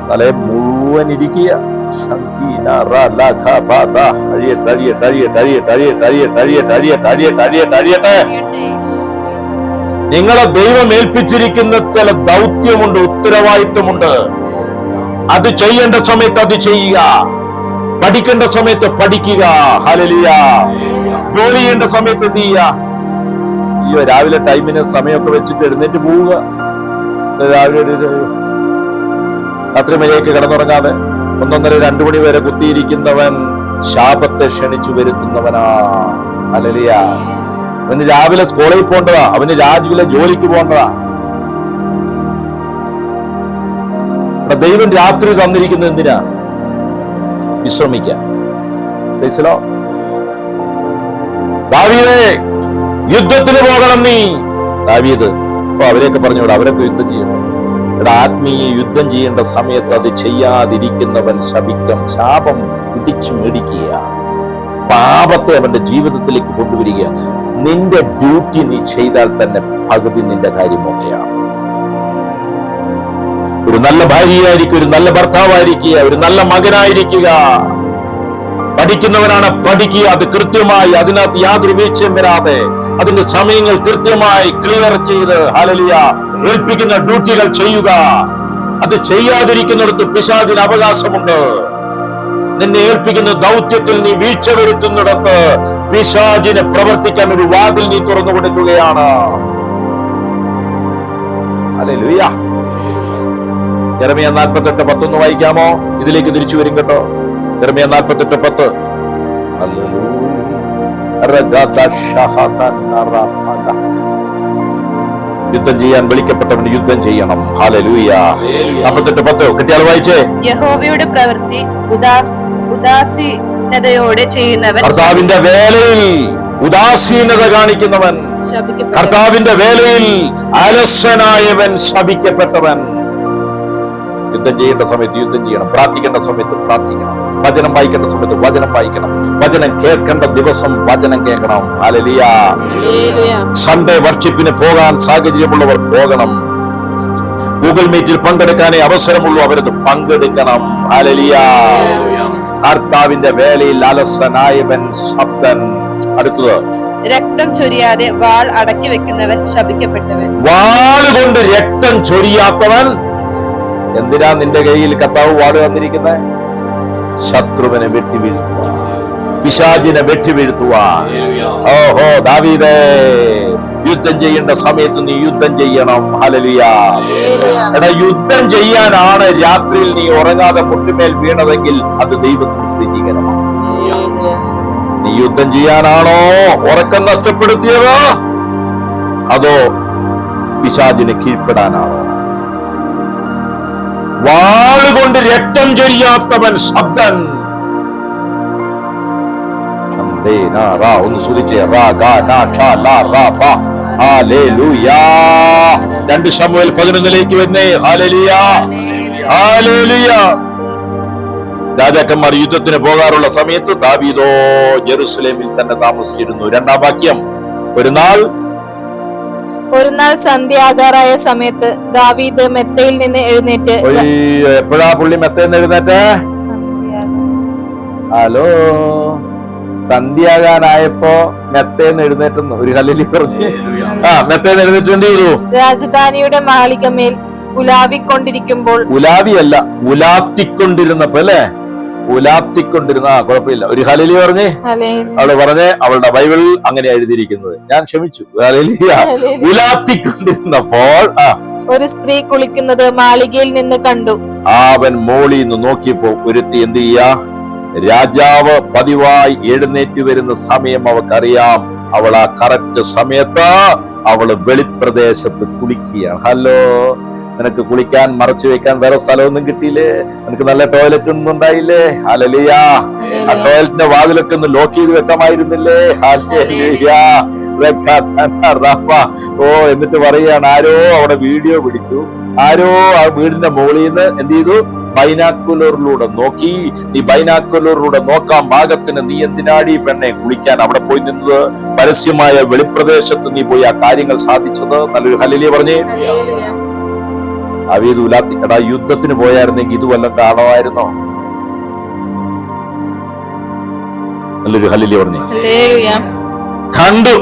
തലേ മുഴുവൻ ഇരിക്കുക. നിങ്ങളെ ദൈവം ഏൽപ്പിച്ചിരിക്കുന്ന ചില ദൗത്യമുണ്ട്, ഉത്തരവാദിത്വമുണ്ട്. അത് ചെയ്യേണ്ട സമയത്ത് അത് ചെയ്യുക, പഠിക്കേണ്ട സമയത്ത് പഠിക്കുക. ഹല്ലേലൂയ. ജോലി ചെയ്യേണ്ട സമയത്ത് എന്ത് ചെയ്യുക? അയ്യോ, രാവിലെ ടൈമിന് സമയമൊക്കെ വെച്ചിട്ട് എഴുന്നേറ്റ് പോവുക. രാവിലെ രാത്രി മര്യാദയ്ക്ക് കിടന്നുറങ്ങാതെ 1:30-2 മണി വരെ കുത്തിയിരിക്കുന്നവൻ ശാപത്തെ ക്ഷണിച്ചു വരുത്തുന്നവനാ. ഹല്ലേലൂയ. അവന് രാവിലെ സ്കൂളിൽ പോകേണ്ടതാ, അവന് രാവിലെ ജോലിക്ക് പോകേണ്ടതാ. ദൈവം രാത്രി തന്നിരിക്കുന്നത് എന്തിനാ? വിശ്രമിക്കാൻ. ദാവീദേ, യുദ്ധത്തിന് പോകണം നീ. ദാവീദ് അപ്പൊ അവരെയൊക്കെ പറഞ്ഞുകൂടാ, അവരൊക്കെ യുദ്ധം ചെയ്യണം. ആത്മീയ യുദ്ധം ചെയ്യേണ്ട സമയത്ത് അത് ചെയ്യാതിരിക്കുന്നവൻ ശപിക്കും. ശാപം പിടിച്ചു മേടിക്കുക, പാപത്തെ അവന്റെ ജീവിതത്തിലേക്ക് കൊണ്ടുവരിക. നിന്റെ ഡ്യൂട്ടി നീ ചെയ്താൽ തന്നെ പകുതി നിന്റെ കാര്യമൊക്കെയാണ്. ഒരു നല്ല ഭാര്യയായിരിക്കുക, ഒരു നല്ല ഭർത്താവായിരിക്കുക, ഒരു നല്ല മകനായിരിക്കുക. പഠിക്കുന്നവനാണ്, പഠിക്കുക. അത് കൃത്യമായി, അതിനകത്ത് യാതൊരു വീഴ്ചയും വരാതെ അതിന്റെ സമയങ്ങൾ കൃത്യമായി ക്ലിയർ ചെയ്ത് ഹല്ലേലൂയ ഏൽപ്പിക്കുന്ന ഡ്യൂട്ടികൾ ചെയ്യുക. അത് ചെയ്യാതിരിക്കുന്നിടത്ത് പിശാചിന് അവകാശമുണ്ട്. നിന്നെ ഏൽപ്പിക്കുന്ന ദൗത്യത്തിൽ നീ വീഴ്ച വരുത്തുന്നിടത്ത് പിശാചിനെ പ്രവർത്തിക്കാൻ ഒരു വാതിൽ നീ തുറന്നു കൊടുക്കുകയാണ്. ഹല്ലേലൂയ. യെരമ്യാ 48:10 വായിക്കാമോ? ഇതിലേക്ക് തിരിച്ചു വരും കേട്ടോ. യെരമ്യാ 48:10. യുദ്ധം ചെയ്യാൻ വിളിക്കപ്പെട്ടവന് യുദ്ധം ചെയ്യണം. ഹല്ലേലൂയ. 48:10 കിട്ടിയാൽ വായിച്ചേ. യഹോവയുടെ പ്രവൃത്തി ഉദാസീനതയോടെ ചെയ്യുന്നവൻ, കർത്താവിന്റെ വേലയിൽ ഉദാസീനത കാണിക്കുന്നവൻ, കർത്താവിന്റെ വേലയിൽ അലസനായവൻ ശപിക്കപ്പെട്ടവൻ. യുദ്ധം ചെയ്യേണ്ട സമയത്ത് യുദ്ധം ചെയ്യണം, പ്രാർത്ഥിക്കേണ്ട സമയത്ത് പ്രാർത്ഥിക്കണം, വചനം വായിക്കേണ്ട സമയത്ത് വചനം വായിക്കണം, വചനം കേൾക്കേണ്ട ദിവസം വചനം കേൾക്കണം. ഹല്ലേലൂയ. സൺഡേ വർഷിപ്പിന് പോകാൻ സാഹചര്യമുള്ളവർ പോകണം. ഗൂഗിൾ മീറ്റിൽ പങ്കെടുക്കാനേ അവസരമുള്ളൂ, അവരത് പങ്കെടുക്കണം. ഹല്ലേലൂയ. കർത്താവിന്റെ വേലയിൽ അലസനായവൻ ശബ്ദൻ. അടുത്തത്, രക്തം ചൊരിയാതെ വാൾ അടക്കി വെക്കുന്നവൻ ശപിക്കപ്പെട്ടവൻ. വാളുകൊണ്ട് രക്തം ചൊരിയാത്തവൻ. എന്തിനാ നിന്റെ കയ്യിൽ കർത്താവ് വാട് തന്നിരിക്കുന്നത്? ശത്രുവിനെ വെട്ടിവീഴ്ത്തുവാൻ, പിശാചിനെ വെട്ടിവീഴ്ത്തുവാൻ. ഓഹോ ദാവീദേ, യുദ്ധം ചെയ്യേണ്ട സമയത്ത് നീ യുദ്ധം ചെയ്യണം. ഹല്ലേലൂയ. എടാ, യുദ്ധം ചെയ്യാനാണ് രാത്രിയിൽ നീ ഉറങ്ങാതെ മുട്ടുമേൽ വീണതെങ്കിൽ അത് ദൈവത്തിന് പ്രീതികരമാണ്. നീ യുദ്ധം ചെയ്യാനാണോ ഉറക്കം നഷ്ടപ്പെടുത്തിയത്, അതോ പിശാചിന് കീഴ്പ്പെടാനാണോ? വാളുകൊണ്ട് രക്തം ചൊരിയാത്തവൻ ശബ്ദൻ. ഒന്ന് ശ്രദ്ധിച്ചേ. 2 ശമൂവേൽ 11 വന്നേ. ഹല്ലേലൂയ. ഹല്ലേലൂയ. രാജാക്കന്മാർ യുദ്ധത്തിന് പോകാറുള്ള സമയത്ത് ദാവീദോ ജെറുസലേമിൽ തന്നെ താമസിച്ചിരുന്നു. 2-ാം വാക്യം. ഒരു നാൾ സന്ധ്യാകാറായ സമയത്ത് ദാവീദ് മെത്തയിൽ നിന്ന് എഴുന്നേറ്റ്. എപ്പോഴാ പുള്ളി മെത്തയിൽ നിന്ന് എഴുന്നേറ്റ്? ഹലോ, സന്ധ്യാകാനായപ്പോ മെത്തേന്ന് എഴുന്നേറ്റുന്നു. ഒരു ഹല്ലേലൂയ പറഞ്ഞു. മെത്തേന്ന് എഴുന്നേറ്റ് എന്ത് ചെയ്തു? രാജധാനിയുടെ മാളികമേൽ ഉലാവിക്കൊണ്ടിരിക്കുമ്പോൾ, ഉലാവിയല്ല, ഉലാത്തിക്കൊണ്ടിരുന്നപ്പോ അല്ലേ? ഉലാത്തിക്കൊണ്ടിരുന്ന. കുഴപ്പമില്ല. ഒരു ഹല്ലേലൂയ പറഞ്ഞേ. അവള് പറഞ്ഞേ, അവളുടെ ബൈബിളിൽ അങ്ങനെ എഴുതിയിരിക്കുന്നത്. ഞാൻ ക്ഷമിച്ചു. ഹല്ലേലൂയ. ഉലാത്തിക്കൊണ്ടിരുന്നപ്പോൾ ഒരു സ്ത്രീ കുളിക്കുന്നത് മാളികയിൽ നിന്ന് കണ്ടു. അവൻ മോളിൽ നിന്ന് നോക്കിയപ്പോ ഒരുത്തി എന്ത് ചെയ്യാ? രാജാവ് പതിവായി എഴുന്നേറ്റ് വരുന്ന സമയം അവൾക്കറിയാം. അവൾ ആ കറക്റ്റ് സമയത്ത് അവള് വെളിപ്രദേശത്ത് കുളിക്കുകയാണ്. ഹലോ, നിനക്ക് കുളിക്കാൻ മറച്ചു വെക്കാൻ വേറെ സ്ഥലമൊന്നും കിട്ടിയില്ലേ? നിനക്ക് നല്ല ടോയ്ലറ്റ് ഒന്നും ഉണ്ടായില്ലേ? ഹല്ലേലൂയ. ആ ടോയ്ലറ്റിന്റെ വാതിലൊക്കെ ഒന്ന് ലോക്ക് ചെയ്ത് വെക്കാമായിരുന്നില്ലേ? ഹല്ലേലൂയ. ഓ, എന്നിട്ട് പറയാണ്, ആരോ അവിടെ വീഡിയോ പിടിച്ചു. ആരോ ആ വീടിന്റെ മുകളിൽ നിന്ന് എന്ത് ചെയ്തു? ബൈനാക്കുലറിലൂടെ നോക്കി. നീ ബൈനാക്കുലറിലൂടെ നോക്കാൻ പാകത്തിന് നീ എന്തിനാടി പെണ്ണെ കുളിക്കാൻ അവിടെ പോയി നിന്നത്? പരസ്യമായ വെളിപ്രദേശത്ത് നീ പോയി ആ കാര്യങ്ങൾ സാധിച്ചത്. നല്ലൊരു ഹല്ലേലൂയ പറഞ്ഞേ. ദാവീദ് ഉലാത്തി. എടാ, യുദ്ധത്തിന് പോയായിരുന്നെങ്കിൽ ഇത് വല്ലതും കാണുമായിരുന്നോ? നല്ലൊരു ഹല്ലേലൂയ പറഞ്ഞേ. ഹല്ലേലൂയ. കണ്ടു.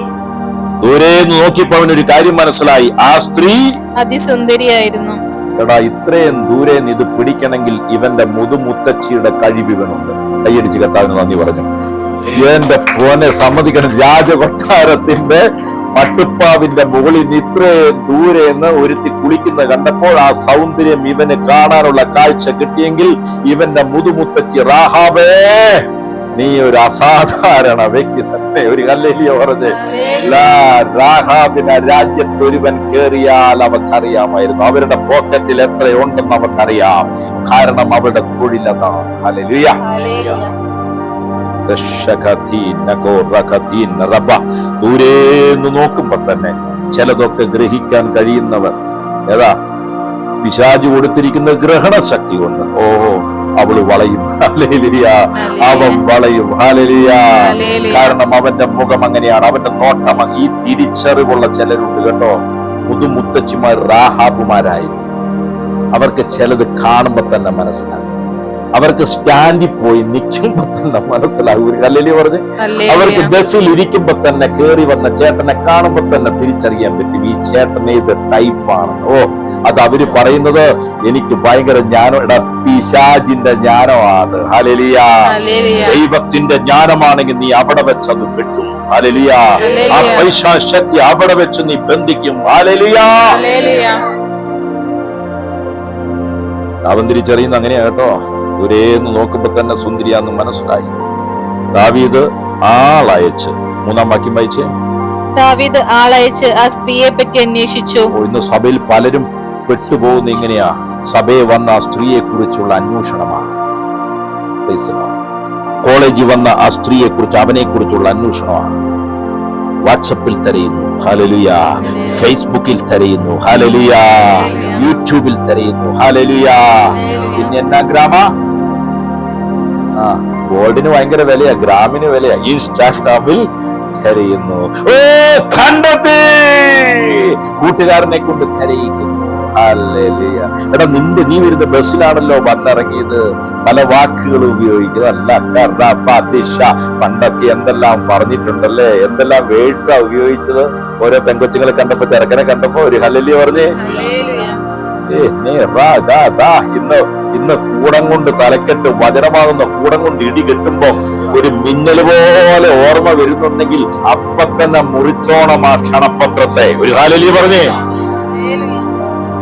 ദൂരെ നോക്കിയപ്പോ അവനൊരു കാര്യം മനസ്സിലായി, ആ സ്ത്രീ അതിസുന്ദരിയായിരുന്നു. എടാ, ഇത്രയും ദൂരെ ഇത് പിടിക്കണമെങ്കിൽ ഇവന്റെ മുതുമുത്തച്ഛിയുടെ കഴിവ് ഇവനുണ്ട്. കൈയടിച്ച് കർത്താവിന് നന്ദി പറഞ്ഞു. എന്റെ പോനെ സമ്മതിക്കണം, രാജകൊട്ടാരത്തിന്റെ മട്ടുപ്പാവിന്റെ മുകളിൽ നിന്ന് ഇത്രയും ദൂരെ നിന്ന് ഒരുത്തി കുളിക്കുന്ന കണ്ടപ്പോൾ ആ സൗന്ദര്യം ഇവന് കാണാനുള്ള കാഴ്ച കിട്ടിയെങ്കിൽ ഇവന്റെ മുതുമുത്തച്ഛി റാഹാബേ, നീ ഒരു അസാധാരണ വ്യക്തി തന്നെ. ഒരു ഹല്ലേലൂയ പറഞ്ഞ്. റാഹാബിന്റെ രാജ്യത്ത് ഒരുവൻ കേറിയാൽ അവക്കറിയാമായിരുന്നു അവരുടെ പോക്കറ്റിൽ എത്രയുണ്ടെന്ന് അവക്കറിയാം. കാരണം അവരുടെ തൊഴിലതാണ്. ഹല്ലേലൂയ. ദൂരേന്ന് നോക്കുമ്പോ തന്നെ ചിലതൊക്കെ ഗ്രഹിക്കാൻ കഴിയുന്നവർ ഏതാ? പിശാച് കൊടുത്തിരിക്കുന്ന ഗ്രഹണശക്തി കൊണ്ട്. ഓഹോ, അവള് വളയും. ഹല്ലേലൂയ. അവൻ വളയും. ഹല്ലേലൂയ. കാരണം അവന്റെ മുഖം അങ്ങനെയാണ്, അവന്റെ നോട്ടം. ഈ തിരിച്ചറിവുള്ള ചിലരുണ്ട് കേട്ടോ. മുതുമുത്തച്ഛിമാർ റാഹാബുമാരായിരുന്നു. അവർക്ക് ചിലത് കാണുമ്പോ തന്നെ മനസ്സിലാകും. അവർക്ക് സ്റ്റാൻഡിൽ പോയി നിൽക്കുമ്പോ തന്നെ മനസ്സിലാകും. ഹല്ലേലൂയ പറഞ്ഞ്. അവർക്ക് ബസ്സിൽ ഇരിക്കുമ്പോ തന്നെ കേറി വന്ന ചേട്ടനെ കാണുമ്പോ തന്നെ തിരിച്ചറിയാൻ പറ്റും ഈ ചേട്ടനെ ഇത് ടൈപ്പാണ്. ഓ, അത് അവര് പറയുന്നത് എനിക്ക് ഭയങ്കര ജ്ഞാനം. പിശാചിന്റെ ജ്ഞാനമാണ്. ഹല്ലേലൂയ. ദൈവത്തിന്റെ ജ്ഞാനമാണെങ്കിൽ നീ അവിടെ വെച്ച് അത് വെട്ടും. ഹല്ലേലൂയ. ആ പൈശാച ശക്തി അവിടെ വെച്ച് നീ ബന്ധിക്കും. ഹല്ലേലൂയ. അവൻ തിരിച്ചറിയുന്ന അങ്ങനെയാ കേട്ടോ. ഒരേന്ന് നോക്കുമ്പോ തന്നെ സുന്ദരിയാന്ന് മനസ്സിലായി. ദാവീദ് ആളയച്ച്, 3-ാം വാക്യം വായിച്ചേ. ദാവീദ് ആളയച്ച് ആ സ്ത്രീയെ പറ്റി അന്വേഷിച്ചു. ഇന്ന് സഭയിൽ പലരും പെട്ടുപോകുന്ന ഇങ്ങനെയാ. സഭയെ വന്ന ആ സ്ത്രീയെ കുറിച്ചുള്ള അന്വേഷണമാണ്. കോളേജിൽ വന്ന ആ സ്ത്രീയെ കുറിച്ച്, അവനെ കുറിച്ചുള്ള അന്വേഷണമാണ്. വാട്സപ്പിൽ തിരയുന്നു. ഹല്ലേലൂയ. ഫേസ്ബുക്കിൽ തിരയുന്നു. ഹല്ലേലൂയ. യൂട്യൂബിൽ തിരയുന്നു. ഹല്ലേലൂയ. പിന്നെ എന്നാ ഗ്രാമ? ഗോൾഡിന് ഭയങ്കര വിലയാ, ഗ്രാമിന് വിലയാ. ഇൻസ്റ്റാഗ്രാമിൽ തിരയുന്നു. ഓ, കണ്ടെത്തി. കൂട്ടുകാരനെ കൊണ്ട് തിരയിക്കുന്നു. ഹല്ലേലൂയ. എടാ, നീ വരുന്ന ബസ്സിലാണല്ലോ വന്നിറങ്ങിയത്. പല വാക്കുകൾ ഉപയോഗിക്കുന്നത്. പണ്ടൊക്കെ എന്തെല്ലാം പറഞ്ഞിട്ടുണ്ടല്ലേ, എന്തെല്ലാം വേർഡ്സാ ഉപയോഗിച്ചത്. ഓരോ പെങ്കൊച്ചുങ്ങളെ കണ്ടപ്പോ, ചെറുക്കനെ കണ്ടപ്പോ ഒരു ഹല്ലേലൂയ പറഞ്ഞേ. ഇന്ന് കൂടം കൊണ്ട് തലക്കെട്ട്, വചനമാകുന്ന കൂടം കൊണ്ട് ഇടി കെട്ടുമ്പോ ഒരു മിന്നല് പോലെ ഓർമ്മ വരുന്നുണ്ടെങ്കിൽ അപ്പൊ തന്നെ മുറിച്ചോണം ആ ക്ഷണപത്രത്തെ. ഒരു ഹല്ലേലൂയ പറഞ്ഞേ.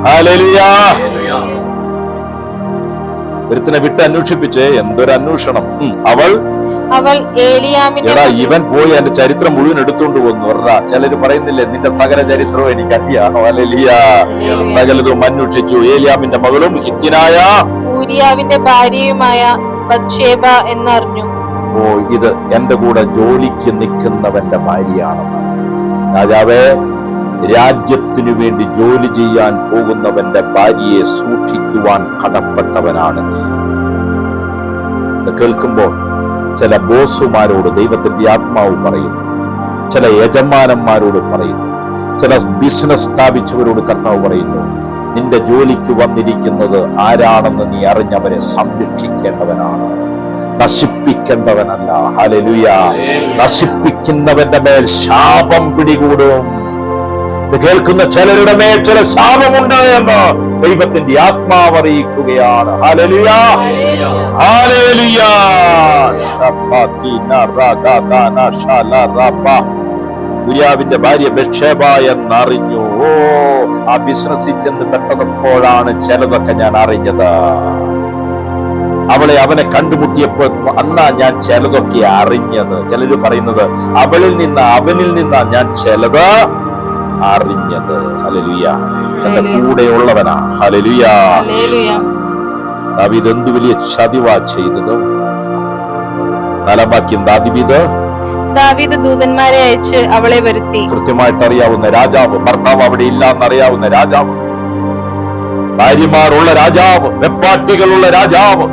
ഹല്ലേലൂയ. ഒരുത്തിനെ വിട്ട് അന്വേഷിപ്പിച്ച് എന്തൊരു അന്വേഷണം. അവൾ ഏലിയാമിന്റെ ഇവൻ പോയി എന്റെ ചരിത്രം മുഴുവൻ എടുത്തുകൊണ്ട് പോന്നു. ചിലര് പറയുന്നില്ലേ, നിന്റെ സകല ചരിത്രവും എനിക്കറിയാണോ? ഹല്ലേലൂയ. സകലതും അന്വേഷിച്ചു. ഏലിയാമിന്റെ മകളും ഹിത്യനായ ഊരിയാവിന്റെ ഭാര്യയുമായ ബത്ശേബ എന്നറിഞ്ഞു. ഓ, ഇത് എന്റെ കൂടെ ജോലിക്ക് നിൽക്കുന്നവന്റെ ഭാര്യയാണെന്ന്. രാജാവേ, രാജ്യത്തിനു വേണ്ടി ജോലി ചെയ്യാൻ പോകുന്നവന്റെ ഭാര്യയെ സൂക്ഷിക്കുവാൻ കടപ്പെട്ടവനാണ് നീ. കേൾക്കുമ്പോൾ ചില ബോസുമാരോട് ദൈവത്തിന്റെ ആത്മാവ് പറയുന്നു, ചില യജമാനന്മാരോട് പറയുന്നു, ചില ബിസിനസ് സ്ഥാപിച്ചവരോട് കർത്താവ് പറയുന്നു, നിന്റെ ജോലിക്ക് വന്നിരിക്കുന്നത് ആരാണെന്ന് നീ അറിഞ്ഞവരെ സംരക്ഷിക്കേണ്ടവനാണ്, നശിപ്പിക്കേണ്ടവനല്ല. ഹല്ലേലൂയ. നശിപ്പിക്കുന്നവന്റെ മേൽ ശാപം പിടികൂടും. കേൾക്കുന്ന ചിലരുടെ മേൽ ചില ശാപമുണ്ട് എന്ന് ദൈവത്തിന്റെ ആത്മാവ് അറിയിക്കുകയാണ്. ഹല്ലേലൂയ. ഹല്ലേലൂയ. ഊരിയാവിന്റെ ഭാര്യ ബത്ശേബ എന്നറിഞ്ഞു. ഓ, ആ ബിസിനസ്സിൽ ചെന്ന് പെട്ടപ്പോഴാണ് ചിലതൊക്കെ ഞാൻ അറിഞ്ഞത്. അവനെ കണ്ടുമുട്ടിയപ്പോ അന്നാ ഞാൻ ചിലതൊക്കെ അറിഞ്ഞത്. ചിലര് പറയുന്നത് അവനിൽ നിന്നാ ഞാൻ ചിലത് അറിഞ്ഞത്. ഹല്ലേലൂയ. തന്റെ കൂടെയുള്ളവനാ. ഹല്ലേലൂയ. ദാവീദ് എന്തു വലിയ ചതിവാ ചെയ്തത്. 4-ാം വാക്യം. ദാവീദ് ദൂതന്മാരെ അയച്ച് അവളെ വരുത്തി. കൃത്യമായിട്ട് അറിയാവുന്ന രാജാവ്, ഭർത്താവ് അവിടെ ഇല്ല എന്നറിയാവുന്ന രാജാവ്, ഭാര്യമാരുള്ള രാജാവ്, വെപ്പാട്ടികളുള്ള രാജാവ്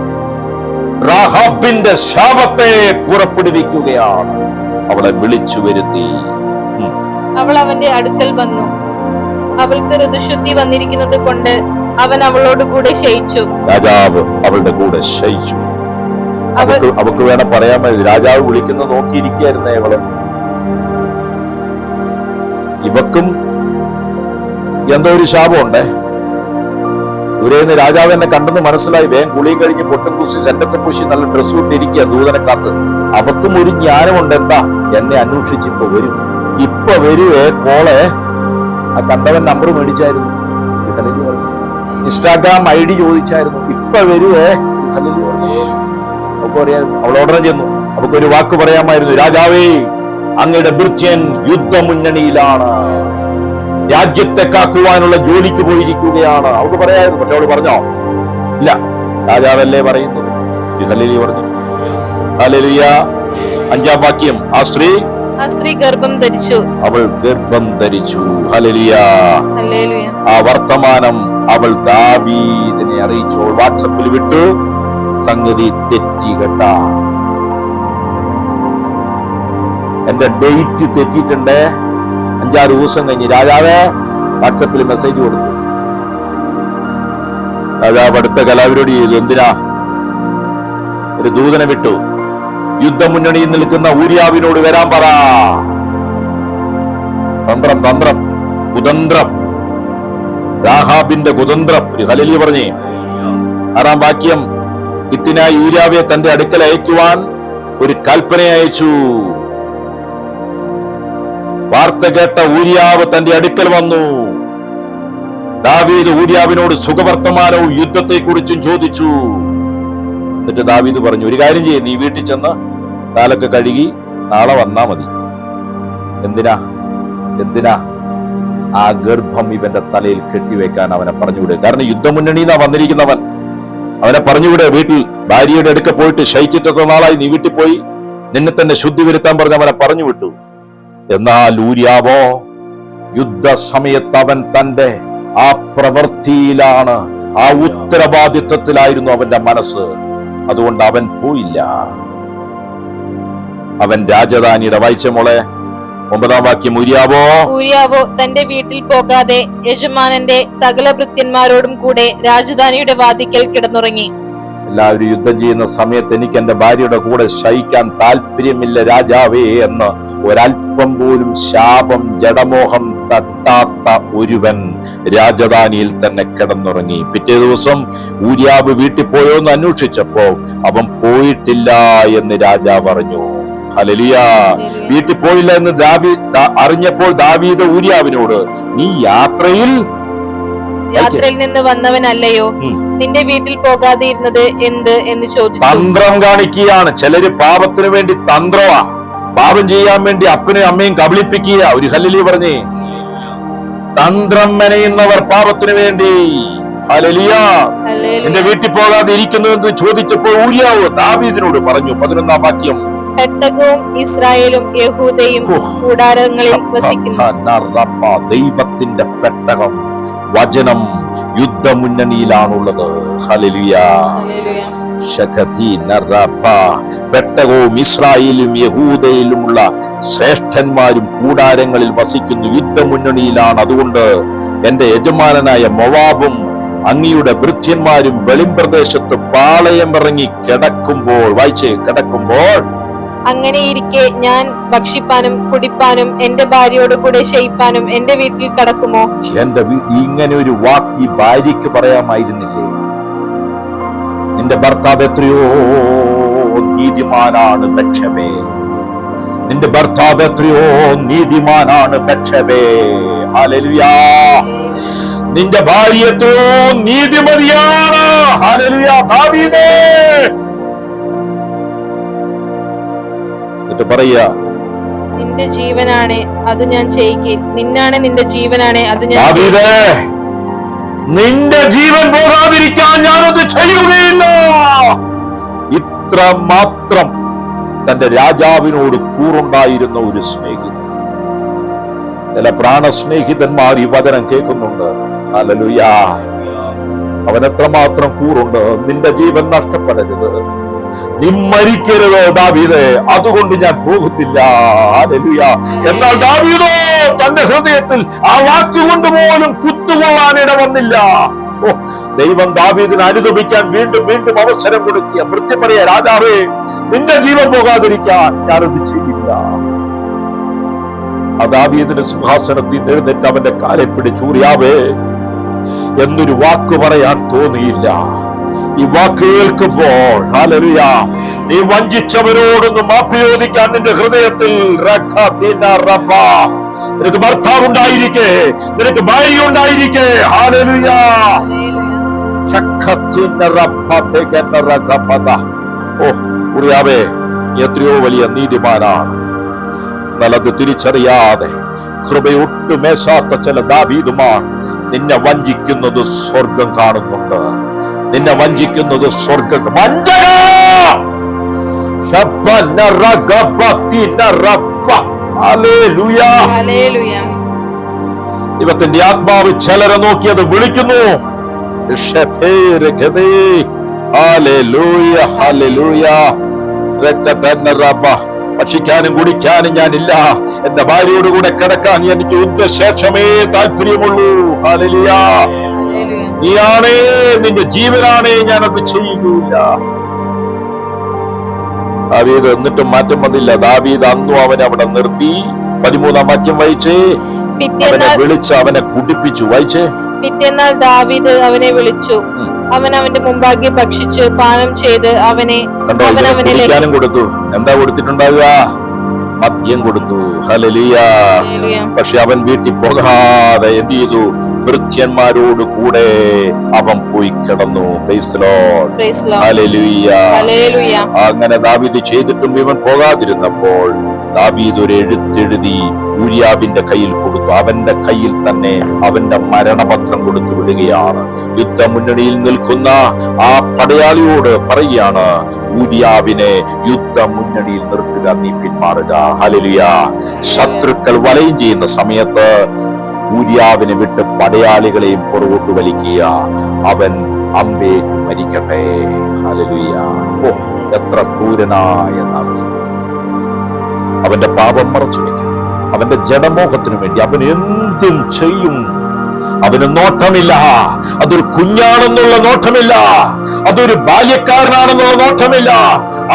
റാഹാബിന്റെ ശാപത്തെ പുറപ്പെടുവിക്കുകയാണ്. അവളെ വിളിച്ചു വരുത്തി. അവൾ അവന്റെ അടുക്കൽ വന്നു. അവൾക്ക് ഋതുശുദ്ധി വന്നിരിക്കുന്നത് കൊണ്ട് അവൻ അവളോട് കൂടെ ശയിച്ചു. രാജാവ് അവളുടെ കൂടെ ശയിച്ചു. അവക്ക് വേണം പറയാൻ, രാജാവ് വിളിക്കുന്ന നോക്കിയിരിക്കുകയായിരുന്നേ അവള്. ഇവക്കും എന്തോ ഒരു ശാപമുണ്ടേ. ദൂരേന്ന് രാജാവ് എന്നെ കണ്ടെന്ന് മനസ്സിലായി. വേഗം കുളിയും കഴിഞ്ഞ് പൊട്ടും പൂശി സെന്റൊക്കെ പൂശി നല്ല ഡ്രസ്സ് ഇട്ടിരിക്കുക ദൂതനെ കാത്ത്. അവക്കും ഒരു ജ്ഞാനമുണ്ട്. എന്താ? എന്നെ അന്വേഷിച്ച് ഇപ്പൊ വരുവേ കോളെ. ആ കണ്ടവൻ നമ്പർ മേടിച്ചായിരുന്നു, ഇൻസ്റ്റാഗ്രാം ID ചോദിച്ചായിരുന്നു. ഇപ്പൊ വരുവേ. അവളോടനെ ചെന്നു. അവക്കൊരു വാക്ക് പറയാമായിരുന്നു. രാജാവേ, അങ്ങയുടെ ഭൃത്യൻ യുദ്ധമുന്നണിയിലാണ്, രാജ്യത്തെ കാക്കുവാനുള്ള ജോലിക്ക് പോയിരിക്കുകയാണ്. അവൾക്ക് പറയായിരുന്നു. പക്ഷെ അവള് പറഞ്ഞോ? ഇല്ല, രാജാവല്ലേ പറയുന്നത്. ഹല്ലേലൂയ പറഞ്ഞു. ഹല്ലേലൂയ. 5-ാം വാക്യം. ആ സ്ത്രീ ഗർഭം ധരിച്ചു. അവൾ ഗർഭം ധരിച്ചു. ഹല്ലേലൂയ. ആ വർത്തമാനം അവൾ ദാവീദിനെ അറിയിച്ചു. വാട്സപ്പിൽ വിട്ടു. സംഗതി തെറ്റി കേട്ടാ. എന്റെ ഡേറ്റ് തെറ്റിയിട്ടുണ്ട്. 5-6 ദിവസം കഴിഞ്ഞ് രാജാവേ വാട്സപ്പിൽ മെസ്സേജ് കൊടുത്തു. രാജാവ് അടുത്ത കലാവിരോട് ചെയ്തു. എന്തിനാ? ഒരു ദൂതനെ വിട്ടു. യുദ്ധമുന്നണിയിൽ നിൽക്കുന്ന ഊരിയാവിനോട് വരാൻ പറ. കുതന്ത്രം. രാഹാബിന്റെ കുതന്ത്രം. ഒരു ഹല്ലേലൂയ പറഞ്ഞേ. 6-ാം വാക്യം. ഇത്തിനായി ഊരിയാവെ തന്റെ അടുക്കൽ അയക്കുവാൻ ഒരു കൽപ്പന അയച്ചു. വാർത്ത കേട്ട ഊരിയാവ് തന്റെ അടുക്കൽ വന്നു. ദാവീദ് ഊരിയാവിനോട് സുഖവർത്തമാനവും യുദ്ധത്തെക്കുറിച്ചും ചോദിച്ചു. എന്നിട്ട് ദാവീദ് പറഞ്ഞു, ഒരു കാര്യം ചെയ്യ്, നീ വീട്ടിൽ ചെന്ന് കാലൊക്കെ കഴുകി നാളെ വന്നാ മതി. എന്തിനാ ആ ഗർഭം ഇവന്റെ തലയിൽ കെട്ടിവെക്കാൻ അവനെ പറഞ്ഞുവിട്. കാരണം യുദ്ധമുന്നണിന്നാ വന്നിരിക്കുന്നവൻ. അവനെ പറഞ്ഞുവിട്. വീട്ടിൽ ഭാര്യയുടെ അടുക്ക പോയിട്ട് ശയിച്ചിട്ട നാളായി നീ വീട്ടിൽ പോയി നിന്നെ തന്നെ ശുദ്ധി വരുത്താൻ പറഞ്ഞ് അവനെ പറഞ്ഞു വിട്ടു. എന്നാൽ ഊരിയാവോ യുദ്ധസമയത്ത് അവൻ തന്റെ ആ പ്രവൃത്തിയിലാണ്, ആ ഉത്തരവാദിത്വത്തിലായിരുന്നു അവന്റെ മനസ്സ്. അതുകൊണ്ട് അവൻ പോയില്ല. അവൻ രാജധാനിയുടെ വായിച്ച മോളെ 9-ാം വാക്യം. ഊരിയാവോ തന്റെ വീട്ടിൽ പോകാതെ യജമാനന്റെ സകല ഭൃത്യന്മാരോടും കൂടെ രാജധാനിയുടെ വാതിക്കൽ കിടന്നുറങ്ങി. എല്ലാവരും യുദ്ധം ചെയ്യുന്ന സമയത്ത് എനിക്ക് എന്റെ ഭാര്യയുടെ കൂടെ ശയിക്കാൻ താല്പര്യമില്ല രാജാവേ എന്ന് ഒരൽപ്പം പോലും ശാപം ജഡമോഹം തട്ടാത്ത ഒരുവൻ രാജധാനിയിൽ തന്നെ കിടന്നുറങ്ങി. പിറ്റേ ദിവസം ഊരിയാവ് വീട്ടിൽ പോയോ എന്ന് അന്വേഷിച്ചപ്പോ അവൻ പോയിട്ടില്ല എന്ന് രാജാവ് അറിഞ്ഞു. ഹല്ലേലൂയ. വീട്ടിൽ പോയില്ല എന്ന് അറിഞ്ഞപ്പോൾ ദാവീദ് ഊരിയാവിനോട്, നീ യാത്രയിൽ നിന്ന് വന്നവനല്ലയോ? നിന്റെ വീട്ടിൽ പോകാതെ ഇരുന്നത് എന്ത് എന്ന് ചോദിച്ചു. തന്ത്രം കാണിക്കുകയാണ്. ചിലര് പാപത്തിനു വേണ്ടി തന്ത്രമാ. പാപം ചെയ്യാൻ വേണ്ടി അപ്പനും അമ്മയും കബളിപ്പിക്കുക. ഒരു ഹല്ലേലൂയ പറഞ്ഞേ. തന്ത്രം മെനയുന്നവർ പാപത്തിനു വേണ്ടി. ഹല്ലേലൂയ. എന്റെ വീട്ടിൽ പോകാതെ ഇരിക്കുന്നു എന്ന് ചോദിച്ചപ്പോൾ ഊരിയാവ് ദാവീദിനോട് പറഞ്ഞു. 11-ാം വാക്യം. പെട്ടകവും ഇസ്രായേലും യഹൂദയും കൂടാരങ്ങളിൽ വസിക്കുന്നു. ദൈവത്തിന്റെ പെട്ടകം, വചനം യുദ്ധമുന്നണിയിലാണുള്ളത്. ഹല്ലേലൂയ. പെട്ടകവും ഇസ്രായേലും യഹൂദയിലുമുള്ള ശ്രേഷ്ഠന്മാരും കൂടാരങ്ങളിൽ വസിക്കുന്നു, യുദ്ധമുന്നണിയിലാണ്. അതുകൊണ്ട് എന്റെ യജമാനനായ മോവാബും അങ്ങയുടെ ഭൃത്യന്മാരും വെളിമ്പ്രദേശത്ത് പാളയമിറങ്ങി കിടക്കുമ്പോൾ, കിടക്കുമ്പോൾ അങ്ങനെയിരിക്കെ ഞാൻ ഭക്ഷിപ്പാനും കുടിപ്പാനും എന്റെ ഭാര്യയോട് കൂടെ ശയിപ്പാനും എന്റെ വീട്ടിൽ കടക്കുമോ? ഇങ്ങനെ ഒരു വാക്ക് ഈ ഭാര്യയ്ക്ക് പറയാമായിരുന്നില്ലേ? നിന്റെ ഭർത്താവ് എത്രയോ നീതിമാനാണ് ബത്ശബേ. നിന്റെ ഭർത്താവ് എത്രയോ നീതിമാനാണ് ബത്ശബേ. ഹല്ലേലൂയ. നിന്റെ ഭാര്യ എത്രയോ നീതിമതിയാണ്. ഹല്ലേലൂയ. ദാവീദേ പറയാ, നിന്റെ ജീവനാണ് അത് ഞാൻ ചെയ്യിക്കും. നിന്നാണ് നിന്റെ ജീവനാണ് അത് ഞാൻ. നിന്റെ ജീവൻ പോകാതിരിക്കാൻ ഞാനത് ചെയ്യുകയില്ല. ഇത്ര മാത്രം തന്റെ രാജാവിനോട് കൂറുണ്ടായിരുന്ന ഒരു സ്നേഹിതൻ. ചില പ്രാണസ്നേഹിതന്മാർ ഈ വചനം കേൾക്കുന്നുണ്ട്. ഹല്ലേലൂയ. അവൻ എത്രമാത്രം കൂറുണ്ട്. നിന്റെ ജീവൻ നഷ്ടപ്പെടരുത്, നീ മരിക്കരുതോ ദാവീദേ, അതുകൊണ്ട് ഞാൻ പോകുന്നില്ല. ഹല്ലേലൂയ. എന്നാൽ ദാവീദോ തന്റെ ഹൃദയത്തിൽ ആ വാക്കുകൊണ്ട് പോലും കുത്തുകൊള്ളാൻ ഇടവന്നില്ല. ദൈവം ദാവീദിനെ അനുഗമിക്കാൻ വീണ്ടും വീണ്ടും അവസരം കൊടുക്കുക. ഭൃത്യം പറയാ, രാജാവേ, നിന്റെ ജീവൻ പോകാതിരിക്കാൻ ഞാനത് ചെയ്യില്ല. ആ ദാവീദിന്റെ സിംഹാസനത്തിൽ നിന്ന് എഴുന്നേറ്റ് അവന്റെ കാലെ പിടിച്ച് ഊരിയാവേ എന്നൊരു വാക്ക് പറയാൻ തോന്നിയില്ല. ഈ വാക്ക് കേൾക്കുമ്പോൾ ഹല്ലേലൂയ, നീ വഞ്ചിച്ചവരോടൊന്ന് മാപ്പ് ചോദിക്കാൻ നിന്റെ ഹൃദയത്തിൽ നിനക്ക് ഭർത്താവ് ഉണ്ടായിരിക്കെ, നിനക്ക് ഭാര്യ ഉണ്ടായിരിക്കെ, ഹല്ലേലൂയ, ഓ ഉറിയാവേ, എത്രയോ വലിയ നീതിമാനാണ്. നല്ലത് തിരിച്ചറിയാതെ കൃപയൊട്ടുമേശാത്ത ചില ദാവീദുമാർ നിന്നെ വഞ്ചിക്കുന്നത് സ്വർഗം കാണുന്നുണ്ട്. നിന്നെ വഞ്ചിക്കുന്നത് സ്വർഗം. ദൈവത്തിന്റെ ആത്മാവ് ചിലരെ നോക്കിയത് വിളിക്കുന്നു. ഭക്ഷിക്കാനും കുടിക്കാനും ഞാനില്ല, എന്റെ ഭാര്യയോട് കൂടെ കിടക്കാൻ എനിക്ക് യുദ്ധശേഷമേ താല്പര്യമുള്ളൂ. ഹല്ലേലൂയ, നീയാണേ, നിന്റെ ജീവനാണേ, ഞാനത് ചെയ്യുകയില്ല. ദാവീദ് എന്നിട്ടും മാറ്റം വന്നില്ല. ദാവീദ് അന്നും അവനെ അവിടെ നിർത്തി. 13-ാം വാക്യം വായിച്ചേ. അവനെ വിളിച്ച് അവനെ കുടിപ്പിച്ചു. വായിച്ചേ. പിറ്റേന്നാൾ ദാവീദ് അവനെ വിളിച്ചു. അവൻ അവന്റെ മുമ്പാകെ ഭക്ഷിച്ച് പാനം ചെയ്ത് അവനെ കൊടുത്തു. എന്താ കൊടുത്തിട്ടുണ്ടാവുക? മദ്യം കൊടുത്തു. ഹല്ലേലൂയ. പക്ഷെ അവൻ വീട്ടിൽ പോകാതെ എന്ത് ചെയ്തു? ഭൃത്യന്മാരോട് കൂടെ അവൻ പോയി കിടന്നു. ഹല്ലേലൂയ. അങ്ങനെ ദാവീദ് ചെയ്തിട്ടും ഇവൻ പോകാതിരുന്നപ്പോൾ ദാവീദ് ഒരു എഴുത്തെഴുതി ഊരിയാവിന്റെ കയ്യിൽ കൊടുത്തു. അവന്റെ കയ്യിൽ തന്നെ അവന്റെ മരണപത്രം കൊടുത്തു വിടുകയാണ്. യുദ്ധമുന്നണിയിൽ നിൽക്കുന്ന ആ പടയാളിയോട് പറയുകയാണ്, ഊരിയാവിനെ യുദ്ധമുന്നണിയിൽ നിർത്തുക, നീ പിന്മാറുക. ഹല്ലേലൂയ. ശത്രുക്കൾ വലയം ചെയ്യുന്ന സമയത്ത് ഊരിയാവിനെ വിട്ട് പടയാളികളെയും പുറകോട്ട് വലിക്കുക. അവൻ അമ്പേറ്റ് മരിക്കട്ടെ. ഹല്ലേലൂയ. ഓ, എത്ര ക്രൂരനായ ദാവീദ്! അവന്റെ പാപം മറച്ചു വെക്കും. അവന്റെ ജഡമോഹത്തിനു വേണ്ടി അവൻ എന്തും ചെയ്യും. അവന് നോട്ടമില്ല. അതൊരു കുഞ്ഞാണെന്നുള്ള നോട്ടമില്ല. അതൊരു ബാല്യക്കാരനാണെന്നുള്ള നോട്ടമില്ല.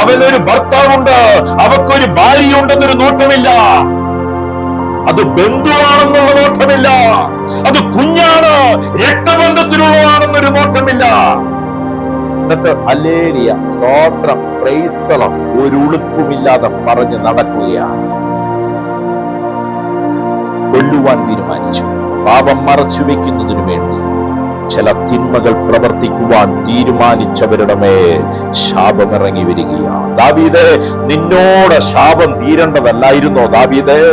അവനൊരു ഭർത്താവുണ്ട്, അവക്കൊരു ഭാര്യയുണ്ടെന്നൊരു നോട്ടമില്ല. അത് ബന്ധുവാണെന്നുള്ള നോട്ടമില്ല. അത് കുഞ്ഞാണ്, രക്തബന്ധത്തിലുള്ളതാണെന്നൊരു നോട്ടമില്ല. എന്നിട്ട് ഹല്ലേലൂയ, സ്തോത്രം, പ്രൈസ് ദി ലോർഡ്, ഒരു ഉളുപ്പുമില്ലാതെ പറഞ്ഞ് നടക്കുകയാണ്. കൊല്ലുവാൻ തീരുമാനിച്ചു. പാപം മറച്ചു വെക്കുന്നതിനു വേണ്ടി ചില തിന്മകൾ പ്രവർത്തിക്കുവാൻ തീരുമാനിച്ചവരുടെ മേൽ ശാപമിറങ്ങി വരികയാണ്. ദാവീദേ, നിന്നോട് ശാപം തീരേണ്ടതല്ലായിരുന്നോ? ദാവീദേ,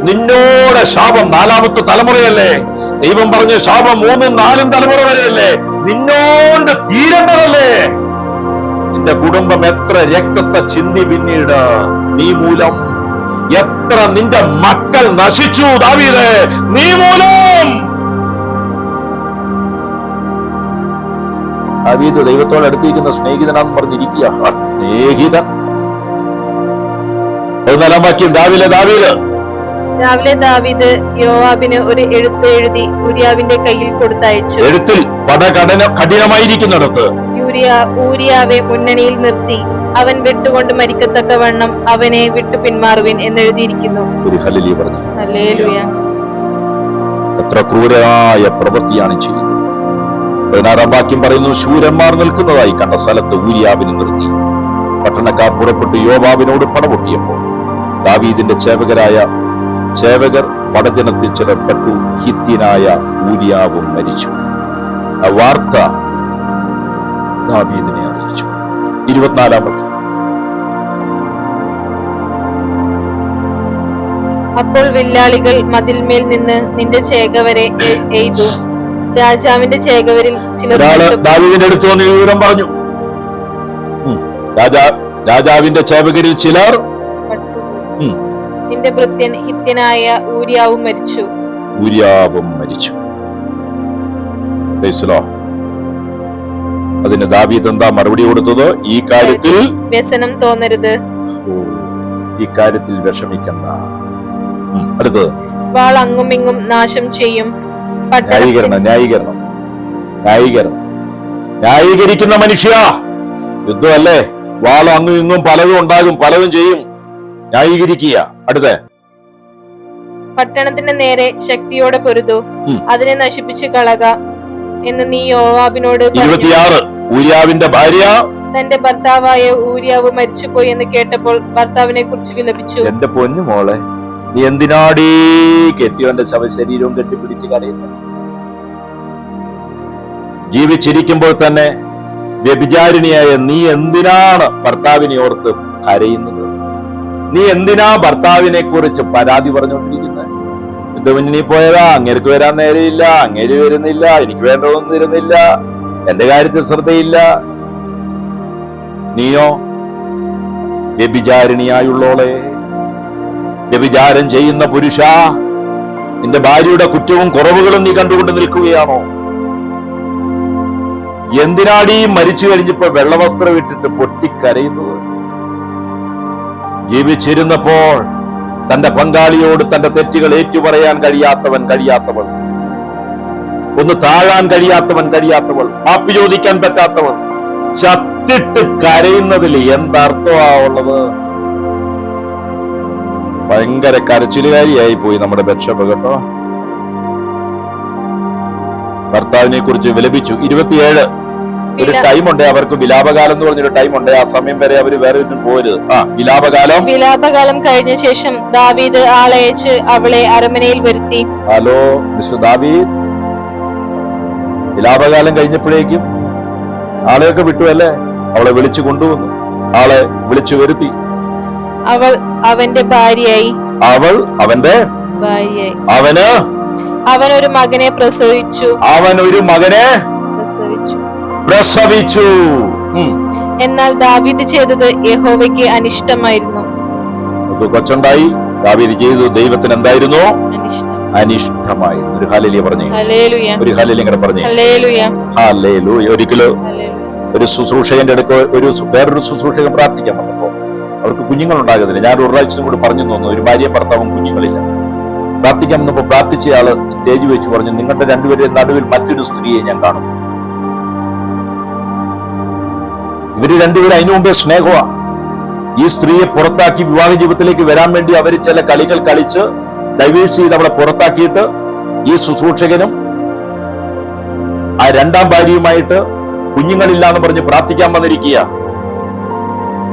നിന്നോട് ശാപം 4ാമത്തെ തലമുറയല്ലേ? ദൈവം പറഞ്ഞ ശാപം 3ഉം 4ഉം തലമുറ വരെയല്ലേ? നിന്നോട് തീരേണ്ടതല്ലേ? നിന്റെ കുടുംബം എത്ര രക്തത്തെ ചിന്തി, പിന്നീട് നീ മൂലം എത്ര നിന്റെ മക്കൾ നശിച്ചു. ദാവീദേ, നീ മൂലം. ദാവീദ് ദൈവത്തോട് അടുത്തിരിക്കുന്ന സ്നേഹിതനാന്ന് പറഞ്ഞിരിക്കുക. സ്നേഹിതൻ. 14-ാം വാക്യം. രാവിലെ ദാവീദ് യോവാബിന് ഒരു എഴുത്ത് എഴുതി ഊരിയാവിന്റെ കയ്യിൽ കൊടുത്തയച്ചു. എഴുത്തിൽ പട കഠിനമായിരിക്കുന്നിടത്ത് ഊരിയാവെ മുന്നണിയിൽ നിർത്തി അവൻ വിട്ടുകൊണ്ട് മരിക്കത്തക്കവണ്ണം അവനെ വിട്ടു പിന്മാറുവിൻ എന്നെഴുതിയിരിക്കുന്നു. ഹല്ലേലൂയ. എത്ര ക്രൂരമായ പ്രവൃത്തിയാണ് ചെയ്യുന്നത്. 16-ാം വാക്യം പറയുന്നു, ശൂരന്മാർ നിൽക്കുന്നതായി കണ്ട സ്ഥലത്ത് ഊരിയാവിനെ നിർത്തി. പട്ടണക്കാർ പുറപ്പെട്ട് യോവാബിനോട് പടപൊട്ടിയപ്പോൾ ദാവീദിന്റെ ചേവകർ പടജനത്തിൽ ചിലപ്പെട്ടു. ഹിത്യനായ ഊരിയാവും മരിച്ചു. ആ വാർത്ത ദാവീദിനെ അറിയിച്ചു. 24-ാം വാക്യം. അപ്പോൾ വില്ലാളികൾ മതിൽമേൽ നിന്ന് നിന്റെ ചേകവരെ എയ്തു. രാജാവിന്റെ ചേകവരിൽ ചിലർ ദാവീദിന്റെ അടുത്ത് വന്ന് വിവരം പറഞ്ഞു. രാജാവിന്റെ ചേവകരിൽ ചിലർ നിന്റെ ഭൃത്യൻ ഹിത്യനായ ഊരിയാവും മരിച്ചു. അതിന് ദാവീദ് എന്താ മറുപടി കൊടുത്തത്? ഈ കാര്യത്തിൽ വ്യസനം തോന്നരുത്, ഈ കാര്യത്തിൽ വിഷമിക്കണ്ട. അടുത്തത്, വാൾ അങ്ങുമിങ്ങും നാശം ചെയ്യും. ന്യായീകരിക്കുന്ന മനുഷ്യ, യുദ്ധമല്ലേ, വാൾ അങ്ങും ഇങ്ങും പലതും ഉണ്ടാകും, പലതും ചെയ്യും. ന്യായീകരിക്കുക. അടുത്ത പട്ടണത്തിന്റെ നേരെ ശക്തിയോടെ പൊരുതു, അതിനെ നശിപ്പിച്ചു കളക എന്ന് നീ യോവാബിനോട് പറഞ്ഞു. 26 ഊരിയാവിന്റെ ഭാര്യ തന്റെ ഭർത്താവായ ഊരിയാവ് മരിച്ചുപോയി എന്ന് കേട്ടപ്പോൾ ഭർത്താവിനെ കുറിച്ച് വിലപിച്ചു. എന്റെ പൊന്നു മോളെ, നീ എന്തിനാടീ കെട്ടിയോന്റെ ശവശരീരവും കെട്ടിപ്പിടിച്ച് കരയുന്നത്? ജീവിച്ചിരിക്കുമ്പോൾ തന്നെ വ്യഭിചാരിണിയായ നീ എന്തിനാണ് ഭർത്താവിനെ ഓർത്ത് കരയുന്നത്? നീ എന്തിനാ ഭർത്താവിനെ കുറിച്ച് പരാതി പറഞ്ഞുകൊണ്ടിരിക്കുന്നത്? ഇത് മുന്നിൽ പോയതാ, അങ്ങേർക്ക് വരാൻ നേരെയില്ല, അങ്ങേര് വരുന്നില്ല, എനിക്ക് വേണ്ടതൊന്നും തരുന്നില്ല, എന്റെ കാര്യത്തിൽ ശ്രദ്ധയില്ല. നീയോ വ്യഭിചാരിണിയായുള്ളോളെ, വ്യഭിചാരം ചെയ്യുന്ന പുരുഷ, നിന്റെ ഭാര്യയുടെ കുറ്റവും കുറവുകളും നീ കണ്ടുകൊണ്ട് നിൽക്കുകയാണോ? എന്തിനാടീ മരിച്ചു കഴിഞ്ഞപ്പോ വെള്ളവസ്ത്രം ഇട്ടിട്ട് പൊട്ടിക്കരയുന്നത്? ജീവിച്ചിരുന്നപ്പോൾ തന്റെ പങ്കാളിയോട് തന്റെ തെറ്റുകൾ ഏറ്റുപറയാൻ കഴിയാത്തവൾ, ഒന്ന് താഴാൻ കഴിയാത്തവൾ, മാപ്പ് ചോദിക്കാൻ പറ്റാത്തവൾ, ചത്തിട്ട് കരയുന്നതിൽ എന്തർത്ഥമാ ഉള്ളത്? ഭയങ്കര കരച്ചിലുകാരിയായി പോയി നമ്മുടെ ബത്ശേബ കേട്ടോ. ഭർത്താവിനെ കുറിച്ച് വിലപിച്ചു. 27 ഒരു ടൈമുണ്ട് അവർക്ക്, വിലാപകാലം എന്ന് പറഞ്ഞൊരു ടൈമുണ്ട്. ആ സമയം വരെ അവര് വേറെ ഒന്നും പോരുത്. വിലാപകാലം കഴിഞ്ഞ ശേഷം ദാവീദ് ആളയച്ച് അവളെ അരമനയിൽ വരുത്തി. ഹലോ മിസ്റ്റർ ദാവീദ്, വിലാപകാലം കഴിഞ്ഞപ്പോഴേക്കും ആളെയൊക്കെ വിട്ടു അല്ലേ? അവളെ വിളിച്ചു കൊണ്ടുവന്നു, ആളെ വിളിച്ചു വരുത്തി. അവൾ അവന്റെ ഭാര്യയായി. അവനൊരു മകനെ പ്രസവിച്ചു. എന്നാൽ ദാവീദ് ചെയ്തത് യഹോവയ്ക്ക് അനിഷ്ടമായിരുന്നു. കൊച്ചുണ്ടായി, ദാവീദ് ചെയ്തത് ദൈവത്തിന് എന്തായിരുന്നു? അനിഷ്ടമായിരുന്നു. ഒരു ഹല്ലേലൂയ പറഞ്ഞേ, ഒരു ഹല്ലേലൂയ ഇങ്ങനെ പറഞ്ഞേ, ഹല്ലേലൂയ. ഒരിക്കലും ഒരു ശുശ്രൂഷകന്റെ അടുക്ക് വേറൊരു ശുശ്രൂഷകൻ പ്രാർത്ഥിക്കാൻ വന്നപ്പോ അവർക്ക് കുഞ്ഞുങ്ങൾ ഉണ്ടാകുന്നില്ല. ഞാൻ ഒരു പ്രാവശ്യം കൂടി പറഞ്ഞു തോന്നുന്നു, ഒരു ഭാര്യയും ഭർത്താവും കുഞ്ഞുങ്ങളില്ല. പ്രാർത്ഥിക്കാൻ വന്നപ്പോ പ്രാർത്ഥിച്ചയാള് സ്റ്റേജ് വെച്ച് പറഞ്ഞു, നിങ്ങളുടെ രണ്ടുപേരുടെയും നടുവിൽ മറ്റൊരു സ്ത്രീയെ ഞാൻ കാണും. ഇവര് രണ്ടുപേരും അതിനു മുമ്പേ സ്നേഹമാ. ഈ സ്ത്രീയെ പുറത്താക്കി വിവാഹ ജീവിതത്തിലേക്ക് വരാൻ വേണ്ടി അവർ ചില കളികൾ കളിച്ച് ഡൈവേഴ്സ് ചെയ്ത് അവളെ പുറത്താക്കിയിട്ട് ഈ ശുശ്രൂഷകനും ആ രണ്ടാം ഭാര്യയുമായിട്ട് കുഞ്ഞുങ്ങളില്ല എന്ന് പറഞ്ഞ് പ്രാർത്ഥിക്കാൻ വന്നിരിക്കുക.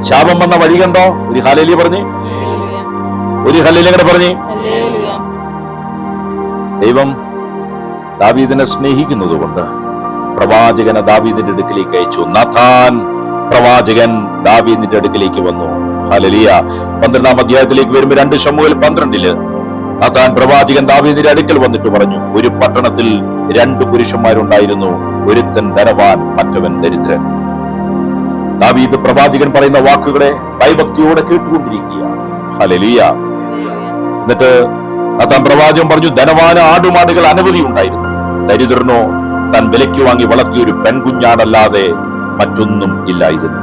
ശാപം വന്ന വഴി കണ്ടോ? ഒരു ഹല്ലേലൂയ പറഞ്ഞേ, ഒരു ഹല്ലേലൂയ പറഞ്ഞേ. ദൈവം ദാവീദിനെ സ്നേഹിക്കുന്നത് കൊണ്ട് പ്രവാചകനെ ദാവീദിന്റെ അടുക്കിലേക്ക് അയച്ചു. നാഥാൻ പ്രവാചകൻ ദാവീദിന്റെ അടുക്കിലേക്ക് വന്നു. ഹല്ലേലൂയ. 12-ാം അധ്യായത്തിലേക്ക് വരുമ്പോൾ 2 ശമൂവേൽ 12 നാഥാൻ പ്രവാചകൻ ദാവീദിന്റെ അടുക്കൽ വന്നിട്ട് പറഞ്ഞു, ഒരു പട്ടണത്തിൽ 2 പുരുഷന്മാരുണ്ടായിരുന്നു, ഒരുത്തൻ ധനവാൻ, മറ്റവൻ ദരിദ്രൻ. ദാവീദ് പ്രവാചകൻ പറയുന്ന വാക്കുകളെ ഭയഭക്തിയോടെ കേട്ടുകൊണ്ടിരിക്കുക. ഹല്ലേലൂയ. എന്നിട്ട് നാഥാൻ പ്രവാചകൻ പറഞ്ഞു, ധനവാന് ആടുമാടുകൾ അനവധി ഉണ്ടായിരുന്നു, ദരിദ്രനോ താൻ വിലയ്ക്ക് വാങ്ങി വളർത്തിയ ഒരു പെൺകുഞ്ഞാടല്ലാതെ മറ്റൊന്നും ഇല്ലായിരുന്നു.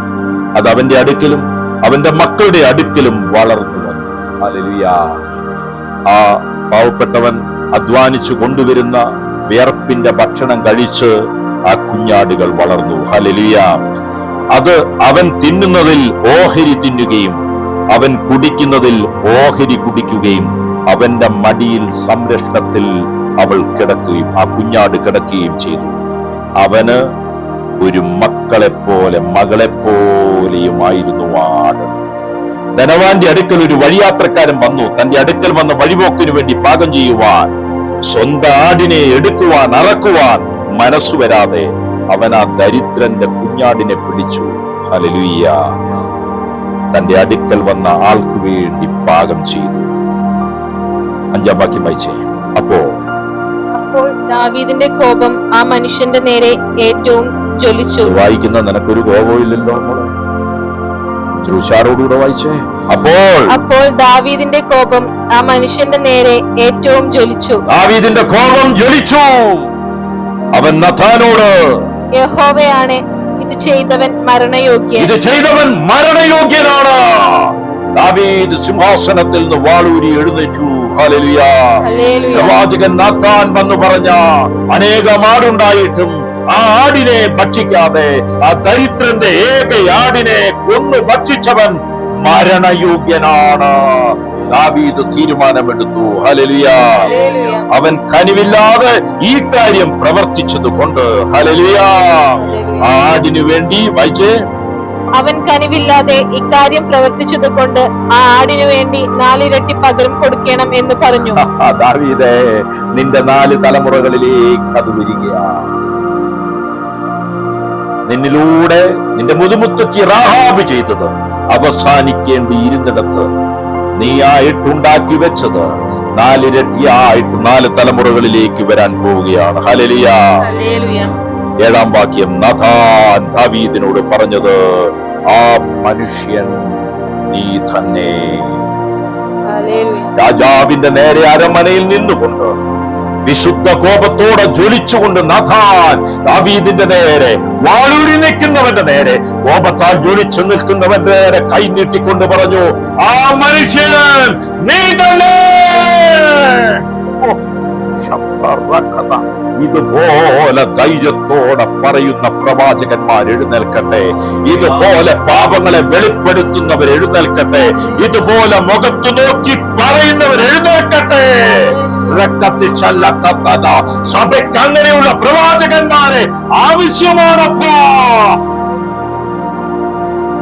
അത് അവന്റെ അടുക്കലും അവന്റെ മക്കളുടെ അടുക്കലും വളർന്നു വന്നു. ഹല്ലേലൂയ. ആ പാവപ്പെട്ടവൻ അധ്വാനിച്ചു കൊണ്ടുവരുന്ന വിയർപ്പിന്റെ ഭക്ഷണം കഴിച്ച് ആ കുഞ്ഞാടുകൾ വളർന്നു. ഹല്ലേലൂയ. അത് അവൻ തിന്നുന്നതിൽ ഓഹരി തിന്നുകയും അവൻ കുടിക്കുന്നതിൽ ഓഹരി കുടിക്കുകയും അവന്റെ മടിയിൽ സംരക്ഷണത്തിൽ അവൾ കിടക്കുകയും ആ കുഞ്ഞാട് കിടക്കുകയും ചെയ്തു. അവന് ഒരു മകളെപ്പോലെയുമായിരുന്നു ആട്. ധനവാന്റെ അടുക്കൽ ഒരു വഴിയാത്രക്കാരൻ വന്നു. തന്റെ അടുക്കൽ വന്ന വഴിപോക്കിനു വേണ്ടി പാകം ചെയ്യുവാൻ, സ്വന്തം ആടിനെ എടുക്കുവാൻ, അറക്കുവാൻ മനസ്സു വരാതെ അവൻ ആ ദരിദ്രന്റെ കുഞ്ഞാടിനെ പിടിച്ചു. ഹല്ലേലൂയ. തന്റെ അടുക്കൽ വന്ന ആൾക്ക് വേണ്ടി പാകം ചെയ്തു. 5-ാം വാക്യം വായിച്ചേ. അപ്പോൾ ദാവീദിന്റെ കോപം ആ മനുഷ്യന്റെ നേരെ ഏറ്റവും ജ്വലിച്ചു. വായിക്കുന്ന നിനക്കൊരു കോപവും ഇല്ലല്ലോ, ഉഷാറോടുകൂടെ വായിച്ചേ. അപ്പോൾ ദാവീദിന്റെ കോപം ആ മനുഷ്യന്റെ നേരെ ഏറ്റവും ജ്വലിച്ചു. ദാവീദിന്റെ കോപം ജ്വലിച്ചു. അവൻ നാഥാനോട്, യഹോവയാണ് ഇത് ചെയ്തവൻ മരണയോഗ്യനാണ്. ദാവീദ് സിംഹാസനത്തിൽ നിന്ന് വാളൂരി എഴുന്നേറ്റു. ഹല്ലേലൂയ. പ്രവാചകൻ നാഥാൻ വന്നു പറഞ്ഞ അനേകം ആടുണ്ടായിട്ടും ആ ആടിനെ ഭക്ഷിക്കാതെ ആ ദരിദ്രന്റെ ഏക ആടിനെ കൊന്നു ഭക്ഷിച്ചവൻ മരണയോഗ്യനാണ്. ദാവീദ് തീരുമാനമെടുത്തു. ഹല്ലേലൂയ. ഹല്ലേലൂയ. അവൻ കനിവില്ലാതെ ഈ കാര്യം പ്രവർത്തിച്ചത് കൊണ്ട് ഹല്ലേലൂയ ഹല്ലേലൂയ. ആടിനു വേണ്ടി വായിച്ചേ, അവൻ കനിവില്ലാതെ ഇക്കാര്യം പ്രവർത്തിച്ചത് കൊണ്ട് ആ ആടിനു വേണ്ടി 4 ഇരട്ടി പകരം കൊടുക്കണം എന്ന് പറഞ്ഞു. ദാവീദേ, നിന്റെ 4 തലമുറകളിലേക്ക് അത് വരികയാണ്. നിന്നിലൂടെ നിന്റെ മുതുമുത്തച്ഛി റാഹാബ് ചെയ്തത് അവസാനിക്കേണ്ടിയിരുന്നിടത്ത് നീ ആയിട്ടുണ്ടാക്കി വെച്ചത് 4 ഇരട്ടിയായിട്ട് 4 തലമുറകളിലേക്ക് വരാൻ പോവുകയാണ്. ഹല്ലേലൂയ. ഹല്ലേലൂയ. 7-ാം വാക്യം, നാഥാൻ ദാവീദിനോട് പറഞ്ഞത്, ആ മനുഷ്യൻ നീ തന്നെ. ഹല്ലേലൂയ. രാജാവിന്റെ നേരെ അരമനയിൽ നിന്നുകൊണ്ട് വിശുദ്ധ കോപത്തോടെ ജ്വലിച്ചുകൊണ്ട് നാഥാൻ ദാവീദിന്റെ നേരെ, വാളൂരി നിൽക്കുന്നവന്റെ നേരെ, കോപത്താൽ ജ്വലിച്ചു നിൽക്കുന്നവന്റെ നേരെ കൈ നീട്ടിക്കൊണ്ട് പറഞ്ഞു, ആ മനുഷ്യൻ നീ തന്നെ. ഇതുപോലെ ധൈര്യത്തോടെ പറയുന്ന പ്രവാചകന്മാർ എഴുന്നേൽക്കട്ടെ. ഇതുപോലെ പാപങ്ങളെ വെളിപ്പെടുത്തുന്നവർ എഴുന്നേൽക്കട്ടെ. ഇതുപോലെ മുഖത്തു നോക്കി പറയുന്നവർ എഴുന്നേൽക്കട്ടെ. സഭയ്ക്ക് അങ്ങനെയുള്ള പ്രവാചകന്മാരെ ആവശ്യമാണപ്പോ.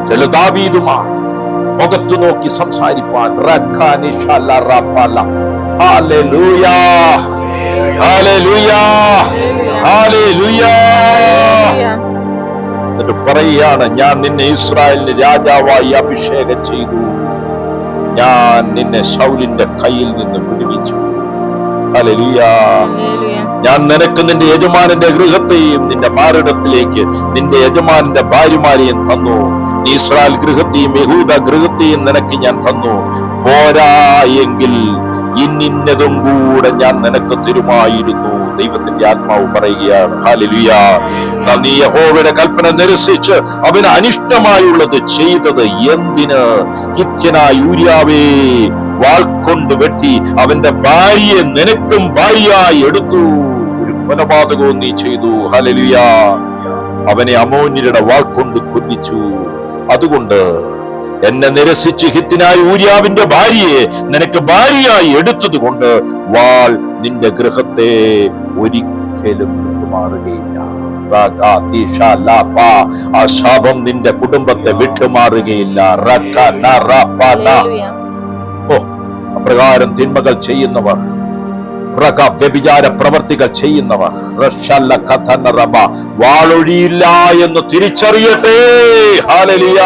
ചില ദാവീദുമാണ് മുഖത്തു നോക്കി സംസാരിപ്പാൻ. ഹല്ലേലൂയ, ഹല്ലേലൂയ, ഹല്ലേലൂയ. എന്നിട്ട് പറയുകയാണ്, ഞാൻ നിന്നെ ഇസ്രായേലിന് രാജാവായി അഭിഷേകം ചെയ്തു, ഞാൻ നിന്നെ ശൗലിന്റെ കയ്യിൽ നിന്ന് വിടുവിച്ചു. ഹല്ലേലൂയ. ഞാൻ നിനക്ക് നിന്റെ യജമാനന്റെ ഗൃഹത്തെയും നിന്റെ മാറിടത്തിലേക്ക് നിന്റെ യജമാനന്റെ ഭാര്യമാരെയും തന്നു. നീ ഇസ്രായേൽ ഗൃഹത്തെയും യഹൂദ ഗൃഹത്തെയും നിനക്ക് ഞാൻ തന്നു. പോരാ എങ്കിൽ ഇന്നതും കൂടെ ഞാൻ നിനക്ക് തരുമായിരുന്നു. ദൈവത്തിന്റെ ആത്മാവ് പറയുകയാണ്. ഹല്ലേലൂയ. നീ യഹോവയുടെ കൽപ്പന നിരസിച്ച് അവന് അനിഷ്ടമായുള്ളത് ചെയ്തത് എന്തിന്? ഹിത്യനായ ഊര്യാവേ വാൾ കൊണ്ട് വെട്ടി അവന്റെ ഭാര്യയെ നിനക്കും ഭാര്യയായി എടുത്തു. ഒരു കൊലപാതകവും നീ ചെയ്തു. ഹല്ലേലൂയ. അവനെ അമ്മോന്യരുടെ വാൾ കൊണ്ട് കൊല്ലിച്ചു. അതുകൊണ്ട് എന്നെ നിരസിച്ച് ഹിത്യനായ ഊര്യാവിന്റെ ഭാര്യയെ നിനക്ക് ഭാര്യയായി എടുത്തത് കൊണ്ട് വാൾ നിന്റെ ഗൃഹത്തെ ഒരിക്കലും വിട്ടുമാറുകയില്ല. ആ ശാപം നിന്റെ കുടുംബത്തെ വിട്ടുമാറുകയില്ല. ഓ, അപ്രകാരം തിന്മകൾ ചെയ്യുന്നവർ, വ്യഭിചാര പ്രവർത്തികൾ ചെയ്യുന്നവർ വാളൊഴിയില്ല എന്ന് തിരിച്ചറിയട്ടെ. ഹല്ലേലൂയ.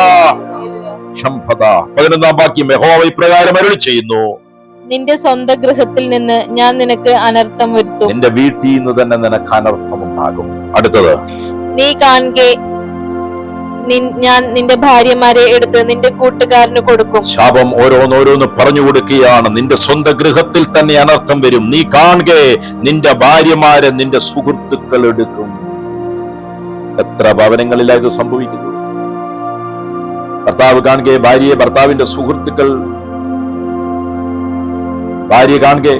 11-ാം വാക്യം, യഹോവ ഇപ്രകാരം അരുളി ചെയ്യുന്നു, നിന്റെ സ്വന്തം ഗൃഹത്തിൽ നിന്ന് ഞാൻ നിനക്ക് അനർത്ഥം വരുത്തും. നിന്റെ വീട്ടിൽ നിന്ന് തന്നെ നിനക്ക് അനർത്ഥം ഉണ്ടാകും. അടുത്തത്, നീ കാണുകെ ഞാൻ നിന്റെ ഭാര്യമാരെ എടുത്ത് നിന്റെ കൂട്ടുകാരന് കൊടുക്കും. ശാപം ഓരോന്നോരോന്ന് പറഞ്ഞു കൊടുക്കുകയാണ്. നിന്റെ സ്വന്തം ഗൃഹത്തിൽ തന്നെ അനർത്ഥം വരും. നീ കാണുകെ നിന്റെ ഭാര്യമാരെ നിന്റെ സുഹൃത്തുക്കൾ എടുക്കും. എത്ര ഭവനങ്ങളിലാണ് ഇത് സംഭവിക്കുന്നത്? ഭർത്താവ് കാണുകെ ഭാര്യയെ, ഭർത്താവിന്റെ സുഹൃത്തുക്കൾ ഭാര്യ കാണുകെ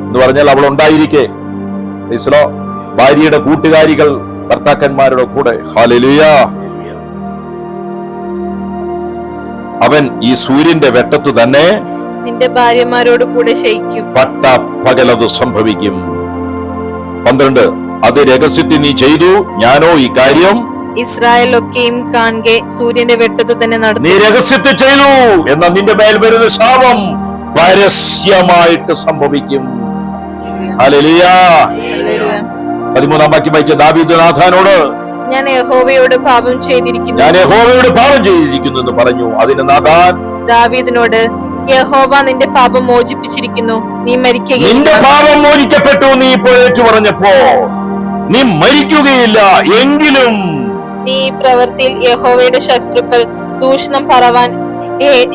എന്ന് പറഞ്ഞാൽ അവൾ ഉണ്ടായിരിക്കെ, ഭാര്യയുടെ കൂട്ടുകാരികൾ ഭർത്താക്കന്മാരുടെ കൂടെ. ഹല്ലേലൂയ. അവൻ ഈ സൂര്യന്റെ വെട്ടത്തു തന്നെ നിന്റെ ഭാര്യമാരോട് കൂടെ ശയിക്കും. പട്ട പകലത് സംഭവിക്കും. 12, അത് രഹസ്യത്തിൽ നീ ചെയ്തു, ഞാനോ ഈ കാര്യം ഇസ്രായേലൊക്കെയും കാണുകെ സൂര്യന്റെ വെട്ടത്തു തന്നെ നടന്നു. നീ രഹസ്യത്തിൽ ചെയ്തു, എന്നാൽ നിന്റെ മേൽ വരുന്ന ശാപം പരസ്യമായിട്ട് സംഭവിക്കും. ഹല്ലേലൂയ. 13-ാം വാക്യം വായിച്ച, ദാവീദ് നാഥാനോട്, ഞാൻ യഹോവയോട് പാപം ചെയ്തിരിക്കുന്നു എന്ന് പറഞ്ഞു. അതിന് നാഥാൻ ദാവീദിനോട്, യഹോവ നിന്റെ പാപം മോചിപ്പിച്ചിരിക്കുന്നു, നീ മരിക്കുകയില്ല. നിന്റെ പാപം മോചിക്കപ്പെട്ടു. നീ ഇപ്പോൾ ഏറ്റു പറഞ്ഞപ്പോ നീ മരിക്കുകയില്ല. എങ്കിലും നീ പ്രവൃത്തിയിൽ യഹോവയുടെ ശത്രുക്കൾ ദൂഷണം പറവാൻ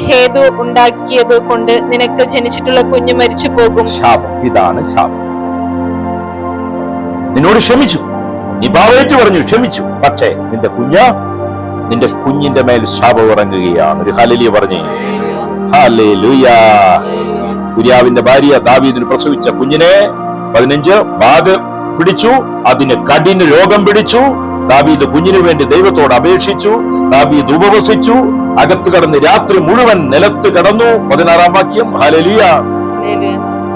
ഹേതു ഉണ്ടാക്കിയത് കൊണ്ട് നിനക്ക് ജനിച്ചിട്ടുള്ള കുഞ്ഞ് മരിച്ചു പോകും. ശാപം, ഇതാണ് ശാപം. നിന്നോട് ക്ഷമിച്ചു, നീ പാവേറ്റു പറഞ്ഞു, ക്ഷമിച്ചു. പക്ഷേ നിന്റെ കുഞ്ഞിന്റെ മേൽ ശാപം ഇറങ്ങുകയാണ്. ഒരു ഹല്ലേലൂയ പറഞ്ഞേ. ഹല്ലേലൂയ. ഉര്യാവിന്റെ ഭാര്യ ദാവീദിന് പ്രസവിച്ച കുഞ്ഞിനെ 15 ബാധ പിടിച്ചു. അതിന് കഠിന രോഗം പിടിച്ചു. ദാവീദ് കുഞ്ഞിനു വേണ്ടി ദൈവത്തോട് അപേക്ഷിച്ചു. ദാവീദ് ഉപവസിച്ചു. അകത്ത് കടന്ന് രാത്രി മുഴുവൻ നിലത്ത് കടന്നു. 16-ാം വാക്യം. ഹല്ലേലൂയ.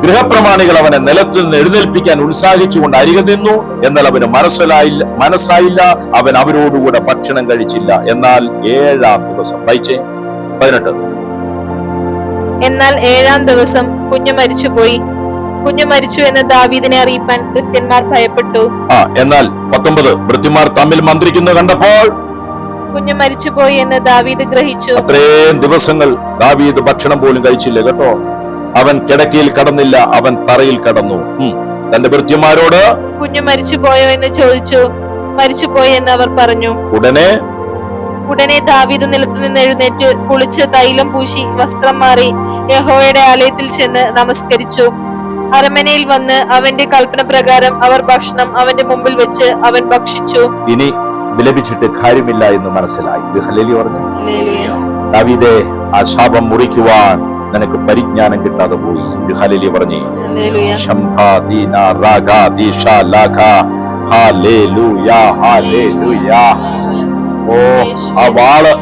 ഗൃഹപ്രമാണികൾ അവനെ നിലത്തു നിന്ന് എഴുന്നേൽപ്പിക്കാൻ ഉത്സാഹിച്ചുകൊണ്ട് അരികെ നിന്നു. എന്നാൽ അവന് മനസ്സായില്ല. അവൻ അവരോടുകൂടെ ഭക്ഷണം കഴിച്ചില്ല. എന്നാൽ 7-ാം ദിവസം വായിച്ചേ 18. എന്നാൽ 7-ാം ദിവസം കുഞ്ഞു മരിച്ചുപോയി. കുഞ്ഞു മരിച്ചു എന്ന് ദാവീദിനെ അറിയിപ്പാൻ ഭൃത്യന്മാർ ഭയപ്പെട്ടു. എന്നാൽ 19. ഭൃത്യന്മാർ തമ്മിൽ മന്ത്രിക്കുന്നത് കണ്ടപ്പോൾ കുഞ്ഞു മരിച്ചുപോയി എന്ന് ദാവീദ് ഗ്രഹിച്ചു. അത്രയും ദിവസങ്ങൾ ദാവീദ് ഭക്ഷണം പോലും കഴിച്ചില്ല കേട്ടോ. അവൻ കിടക്കയിൽ കടന്നില്ല, അവൻ തറയിൽ കടന്നു. തന്റെ ഭൃത്യന്മാരോട് കുഞ്ഞു മരിച്ചുപോയോ എന്ന് ചോദിച്ചു. മരിച്ചുപോയി എന്ന് അവർ പറഞ്ഞു. ഉടനെ ദാവീദ് നിലത്ത് നിന്ന് എഴുന്നേറ്റ് കുളിച്ച് തൈലം പൂശി വസ്ത്രം മാറി യഹോവയുടെ ആലയത്തിൽ ചെന്ന് നമസ്കരിച്ചു. അരമനയിൽ വന്ന് അവന്റെ കൽപ്പന പ്രകാരം അവർ ഭക്ഷണം അവന്റെ മുമ്പിൽ വെച്ച് അവൻ ഭക്ഷിച്ചു. ഇനി വിലപിച്ചിട്ട് കാര്യമില്ല എന്ന് മനസ്സിലായി. ഹല്ലേലൂയ പറഞ്ഞു. ദാവീദേ, ആ ശാപം മുറിക്കുവാൻ നിനക്ക് പരിജ്ഞാനം കിട്ടാതെ പോയി. ഒരു ഹല്ലേലൂയ പറഞ്ഞേ. ഓ, ആ വാള്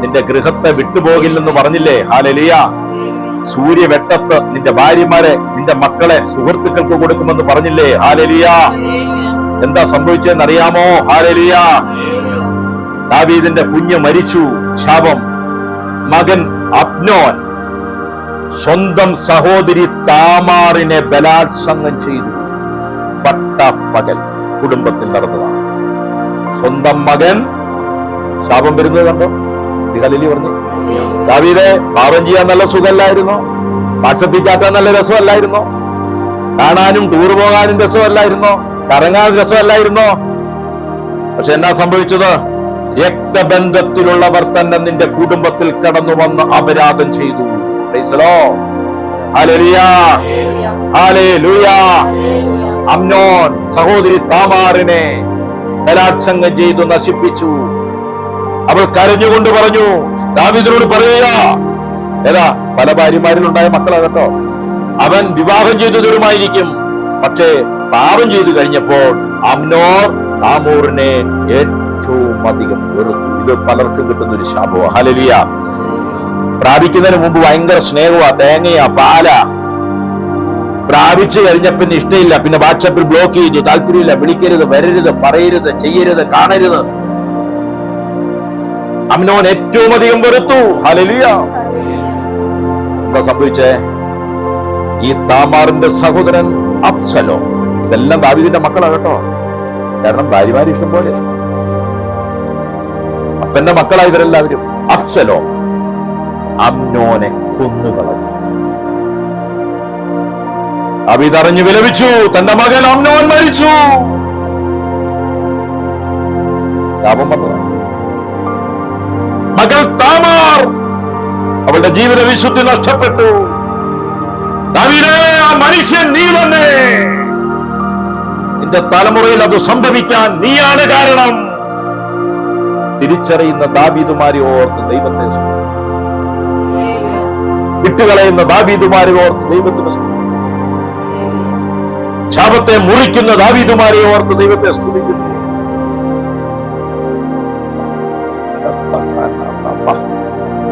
നിന്റെ ഗൃഹത്തെ വിട്ടുപോകില്ലെന്ന് പറഞ്ഞില്ലേ? ഹല്ലേലൂയ. സൂര്യവെട്ടത്ത് നിന്റെ ഭാര്യമാരെ, നിന്റെ മക്കളെ സുഹൃത്തുക്കൾക്ക് കൊടുക്കുമെന്ന് പറഞ്ഞില്ലേ? ഹല്ലേലൂയ. എന്താ സംഭവിച്ചതെന്ന് അറിയാമോ? ഹല്ലേലൂയ. ദാവീദിന്റെ കുഞ്ഞ് മരിച്ചു. ശാപം. മകൻ അബ്നോൻ സ്വന്തം സഹോദരി താമാറിനെ ബലാത്സംഗം ചെയ്തു. പട്ടപ്പകൽ കുടുംബത്തിൽ നടന്നതാണ്. സ്വന്തം മകൻ ശാപം വരുന്നത് കണ്ടോ? ഹല്ലേലൂയ പറഞ്ഞു. ദാവീദേ, പാപം ചെയ്യാൻ നല്ല സുഖമല്ലായിരുന്നോ? പാച്ചപ്പിച്ചാറ്റാൻ നല്ല രസമല്ലായിരുന്നോ? കാണാനും ടൂർ പോകാനും രസമല്ലായിരുന്നോ? കറങ്ങാൻ രസമല്ലായിരുന്നോ? പക്ഷെ എന്നാ സംഭവിച്ചത്? രക്തബന്ധത്തിലുള്ളവർ തന്നെ നിന്റെ കുടുംബത്തിൽ കടന്നു വന്ന് അപരാധം ചെയ്തു. അമ്നോൻ സഹോദരി താമാറിനെ ബലാത്സംഗം ചെയ്തു നശിപ്പിച്ചു. അവൾ കരഞ്ഞുകൊണ്ട് പറഞ്ഞു, ദാവീദിനോട് പറയുക, ഏതാ പല ഭാര്യമാരിലുണ്ടായ മക്കളാ കേട്ടോ. അവൻ വിവാഹം ചെയ്തവരുമായിരിക്കും, പക്ഷേ പാപം ചെയ്തു കഴിഞ്ഞപ്പോൾ അമ്നോൻ താമൂറിനെ ഏറ്റവും അധികം വെറുത്തു. ഇത് പലർക്കും കിട്ടുന്ന ഒരു ശാപമാണ്. ഹല്ലേലൂയ. പ്രാപിക്കുന്നതിന് മുമ്പ് ഭയങ്കര സ്നേഹമാ, തേങ്ങയാ, പാലാ. പ്രാപിച്ചു കഴിഞ്ഞ പിന്നെ ഇഷ്ടമില്ല, പിന്നെ വാട്സാപ്പിൽ ബ്ലോക്ക് ചെയ്തു, താല്പര്യമില്ല, വിളിക്കരുത്, വരരുത്, പറയരുത്, ചെയ്യരുത്, കാണരുത്. അമ്നോൻ ഏറ്റവും അധികം വെറുത്തു. ഹല്ലേലൂയ. എന്താ സംഭവിച്ചേ? ഈ താമാറിന്റെ സഹോദരൻ അബ്സലോം, ഇതെല്ലാം ദാവീദിന്റെ മക്കളാ കേട്ടോ. കാരണം ഭാര്യമാര് ഇഷ്ടം പോലെ, അപ്പന്റെ മക്കളായി ഇവരെല്ലാവരും. അബ്സലോം അമ്നോനെ കൊന്നുകളഞ്ഞു. ദാവീദ് വിലപിച്ചു, തന്റെ മകൻ അമ്നോൻ മരിച്ചു. ശാപം വന്നതാണ്. മകൾ താമാർ, അവളുടെ ജീവിത വിശുദ്ധി നഷ്ടപ്പെട്ടു. ദാവീദേ, ആ മനുഷ്യൻ നീ തന്നെ. നിന്റെ തലമുറയിൽ അത് സംഭവിക്കാൻ നീയാണ് കാരണം. തിരിച്ചറിയുന്ന ദാവീദുമാരെ ഓർത്ത് ദൈവത്തെ വിട്ടുകളയുന്ന ദാവീദുമാരെ ഓർത്ത് ദൈവത്തെ ശാപത്തെ മുറിക്കുന്ന ദാവീദുമാരെ ഓർത്ത് ദൈവത്തെ സ്തുതിക്കുന്നു.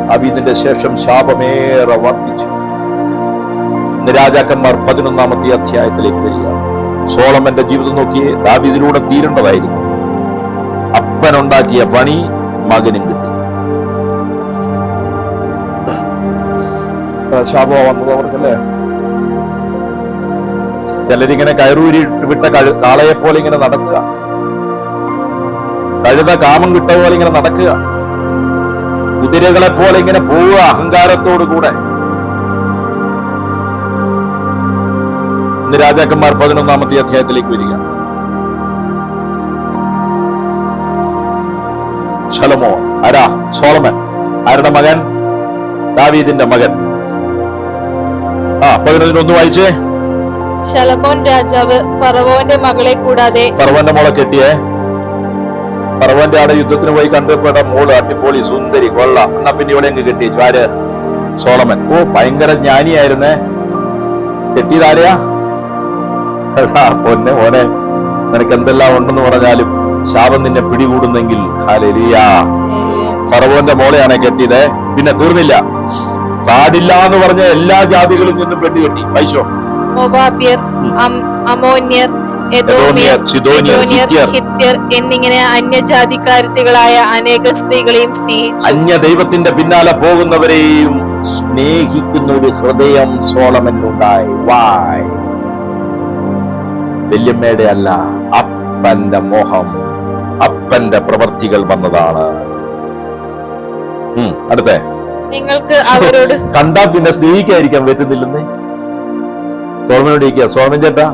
ദാവീദിന്റെ ശേഷം ശാപമേറെ വർദ്ധിച്ചു. രാജാക്കന്മാർ 11-ാമത്തെ അധ്യായത്തിലേക്ക് വരിക. സോളമന്റെ ജീവിതം നോക്കിയേ. ദാവീദിലൂടെ തീരേണ്ടതായിരുന്നു. അപ്പനുണ്ടാക്കിയ പണി മകനും കിട്ടി. ശാപം വന്നത് അവർക്കല്ലേ. ചിലരിങ്ങനെ കയറൂരി വിട്ട കാളയെ പോലെ ഇങ്ങനെ നടക്കുക, കഴുത കാമം കിട്ട പോലെ ഇങ്ങനെ നടക്കുക, കുതിരകളെ പോലെ ഇങ്ങനെ പോവുക അഹങ്കാരത്തോടു കൂടെ. ഇന്ന് രാജാക്കന്മാർ 11-ാമത്തെ അധ്യായത്തിലേക്ക് വരിക. ശലോമോൻ ആരാ? സോളമൻ. ആരുടെ മകൻ? ദാവീദിന്റെ മകൻ. 11 വായിച്ചേ. ശലോമോൻ രാജാവ് ഫറവോന്റെ മകളെ കൂടാതെ, ഫറവോന്റെ മോളെ കെട്ടിയേ. ഫറവോന്റെ ആടെ യുദ്ധത്തിന് പോയി കണ്ടപ്പെട്ട മോള് അടിപൊളി സുന്ദരി, കൊള്ള. എന്നാ പിന്നെ ഇവിടെ എങ്ങ് കെട്ടി ആര്? സോളമൻ. ഓ, ഭയങ്കര ജ്ഞാനിയായിരുന്നേ. കെട്ടിയതാരെയാ? പൊന്നെ മോനെ, നിനക്ക് എന്തെല്ലാം ഉണ്ടെന്ന് പറഞ്ഞാലും ശാപം നിന്നെ പിടികൂടുന്നെങ്കിൽ ഹല്ലേലൂയ. ഫറവോന്റെ മോളെയാണ് കെട്ടിയത്. പിന്നെ തീർന്നില്ല, പാടില്ല എന്ന് പറഞ്ഞ എല്ലാ ജാതികളിൽ നിന്നും പെണ്ണ് കെട്ടി. വൈശോ, മോവാബ്യർ, അമോന്യർ, എദോമ്യർ, സിദോന്യർ, ഹിത്യർ എന്നിങ്ങനെ അന്യജാതിക്കാരത്തികളായ അനേക സ്ത്രീകളെയും സ്നേഹിച്ചു. അന്യ ദൈവത്തിന്റെ പിന്നാലെ പോകുന്നവരെയും സ്നേഹിക്കുന്ന ഒരു ഹൃദയം സോളമനുണ്ടായി. വായ്, വല്യമ്മയുടെ അല്ല, അപ്പന്റെ മോഹം, അപ്പന്റെ പ്രവർത്തികൾ വന്നതാണ്. അടുത്തേ, നിങ്ങൾക്ക് അവരോട് കണ്ടാ പിന്നെ സ്നേഹിക്കാതിരിക്കാൻ പറ്റുന്നില്ലെന്നേ. സോളമനോട് ചോദിക്കുക, സോളമൻ ചേട്ടാ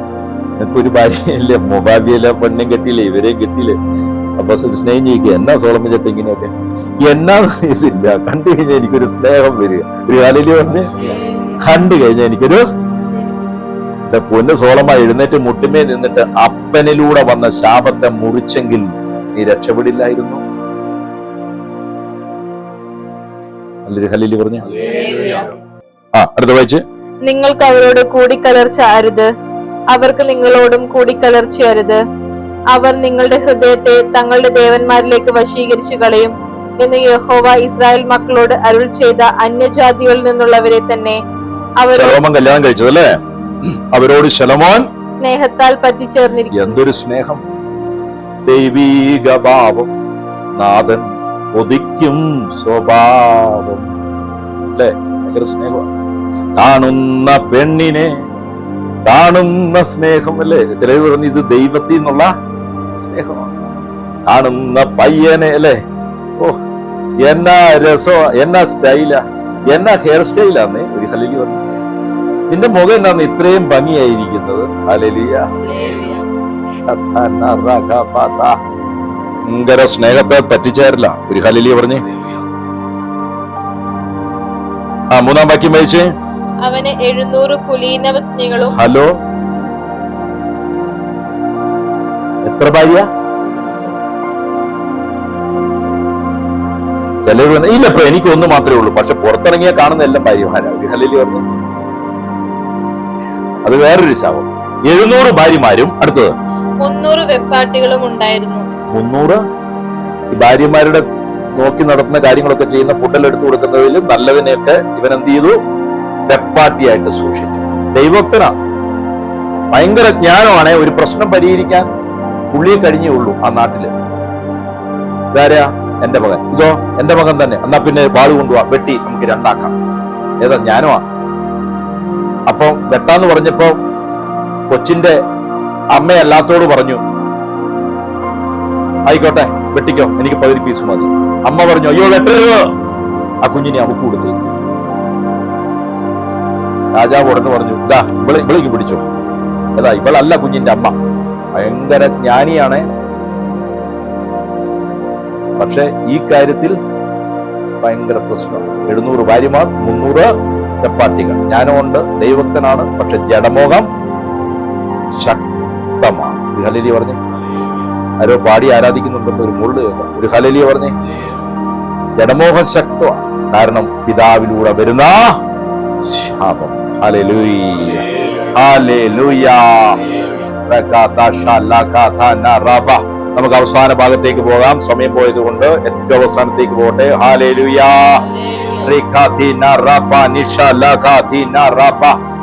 നിനക്ക് ഒരു ഭാര്യയല്ലേ, മൊബാബിയല്ല, പെണ്ണും കെട്ടിയില്ലേ, ഇവരെയും കെട്ടിയില്ലേ, അപ്പൊ സ്നേഹം ചോദിക്കുക, എന്നാ സോളമൻ ചേട്ടാ ഇങ്ങനെയൊക്കെ? എന്നാ ഇതില്ല, കണ്ടു കഴിഞ്ഞാൽ എനിക്കൊരു സ്നേഹം വരിക. ഒരു കാലില് വന്ന് കണ്ടു കഴിഞ്ഞാൽ എനിക്കൊരു പൊന്ന് സോളമ എഴുന്നേറ്റ് മുട്ടുമേ നിന്നിട്ട് അപ്പനിലൂടെ വന്ന ശാപത്തെ മുറിച്ചെങ്കിൽ നീ രക്ഷപ്പെടില്ലായിരുന്നു. നല്ലൊരു ഹല്ലേലൂയ പറഞ്ഞു. അടുത്ത വായിച്ച്. നിങ്ങൾക്ക് അവരോട് കൂടിക്കലർച്ച അരുത്, അവർക്ക് നിങ്ങളോടും കൂടിക്കലർച്ച അരുത്. അവർ നിങ്ങളുടെ ഹൃദയത്തെ തങ്ങളുടെ ദേവന്മാരിലേക്ക് വശീകരിച്ചു കളയും എന്ന് യഹോവ ഇസ്രായേൽ മക്കളോട് അരുൾ ചെയ്ത അന്യജാതികളിൽ നിന്നുള്ളവരെ തന്നെ ശലോമോൻ കല്യാണം കഴിച്ചതല്ലേ, അവരോട് ശലോമോൻ സ്നേഹത്താൽ പറ്റിച്ചേർന്നിരിക്കും. എന്തൊരു സ്നേഹം, ദൈവീക ഭാവം, നാഥൻ കൊതിക്കും സ്വഭാവം അല്ലേ, ഭയങ്കര സ്നേഹമാണ്. കാണുന്ന പെണ്ണിനെ കാണുന്ന സ്നേഹം അല്ലേ, ചിലർ പറഞ്ഞു ഇത് ദൈവത്തിൽ നിന്നുള്ള സ്നേഹമാണ്. കാണുന്ന പയ്യനെ അല്ലേ, ഓ എന്നാ രസോ, എന്നാ സ്റ്റൈലാ, എന്നാ ഹെയർ സ്റ്റൈലാന്നേ. ഒരു ഹല്ലേലൂയ പറഞ്ഞു. നിന്റെ മുഖം എന്നാന്ന് ഇത്രയും ഭംഗിയായിരിക്കുന്നത്. ഹല്ലേലൂയ. ഭയങ്കര സ്നേഹത്തെ പറ്റിച്ചേരില്ല. ഒരു ഹല്ലേലൂയ പറഞ്ഞേ. മൂന്നാം വാക്യം വായിച്ചേ. അവന് 700 കുലീനപത്നികളും. ഹലോ, എത്ര ഭാര്യ? ചിലർ ഇല്ലപ്പോ എനിക്ക് ഒന്ന് മാത്രമേ ഉള്ളൂ, പക്ഷെ പുറത്തിറങ്ങിയാൽ കാണുന്ന എല്ലാം ഭാര്യമാരാ. ഹല്ലേലൂയ പറഞ്ഞു. അത് വേറൊരു ശാപം. 700 ഭാര്യമാരും. അടുത്തത് 300 വെപ്പാട്ടികളും ഉണ്ടായിരുന്നു. 300 ഈ ഭാര്യമാരുടെ നോക്കി നടത്തുന്ന കാര്യങ്ങളൊക്കെ ചെയ്യുന്ന, ഫുഡെല്ലാം എടുത്തു കൊടുക്കുന്നതിൽ നല്ലതിനെയൊക്കെ ഇവൻ എന്ത് ചെയ്തു? വെപ്പാട്ടിയായിട്ട് സൂക്ഷിച്ചു. ദൈവോക്തനാ, ഭയങ്കര ജ്ഞാനമാണ്. ഒരു പ്രശ്നം പരിഹരിക്കാൻ പുള്ളിയെ കഴിഞ്ഞേ ഉള്ളൂ ആ നാട്ടില്. ഇതാരാ? എന്റെ മകൻ. ഇതോ എന്റെ മകൻ തന്നെ. എന്നാ പിന്നെ വാള് കൊണ്ടുപോവാ, വെട്ടി നമുക്ക് രണ്ടാക്കാം. ഏതാ? ജ്ഞാനമാ. അപ്പൊ വെട്ടാന്ന് പറഞ്ഞപ്പോ കൊച്ചിന്റെ അമ്മയല്ലാത്തോട് പറഞ്ഞു, ആയിക്കോട്ടെ വെട്ടിക്കോ, എനിക്ക് 10 പീസ് മതി. അമ്മ പറഞ്ഞു, അയ്യോ വെട്ടരുത്, ആ കുഞ്ഞിനെ അവക്ക് കൊടുത്തേക്ക്. രാജാവ് ഉടനെ പറഞ്ഞു, ഇതാ ഇവളേക്ക് പിടിച്ചോ. ഏതാ? ഇവളല്ല കുഞ്ഞിന്റെ അമ്മ. ഭയങ്കര ജ്ഞാനിയാണ്. പക്ഷെ ഈ കാര്യത്തിൽ ഭയങ്കര പ്രശ്നം. 700 ഭാര്യമാർ, 300 വെപ്പാട്ടികൾ. ജ്ഞാനമുണ്ട്, ദൈവഭക്തനാണ്, പക്ഷെ ജഡമോഹം ശക്തമാണ്. ഒരു ഹല്ലേലൂയ പറഞ്ഞേ. ആരോ പാടി ആരാധിക്കുന്നുണ്ടെന്ന് ഒരു മുള്ളു കേൾക്കാം. ഒരു ഹല്ലേലൂയ പറഞ്ഞേ. ജഡമോഹം ശക്തമാണ്, കാരണം പിതാവിലൂടെ വരുന്ന ശാപം. Hallelujah, hallelujah. നമുക്ക് അവസാന ഭാഗത്തേക്ക് പോകാം. സമയം പോയത് കൊണ്ട് ഏറ്റവും അവസാനത്തേക്ക് പോകട്ടെ. ഹല്ലേലൂയ.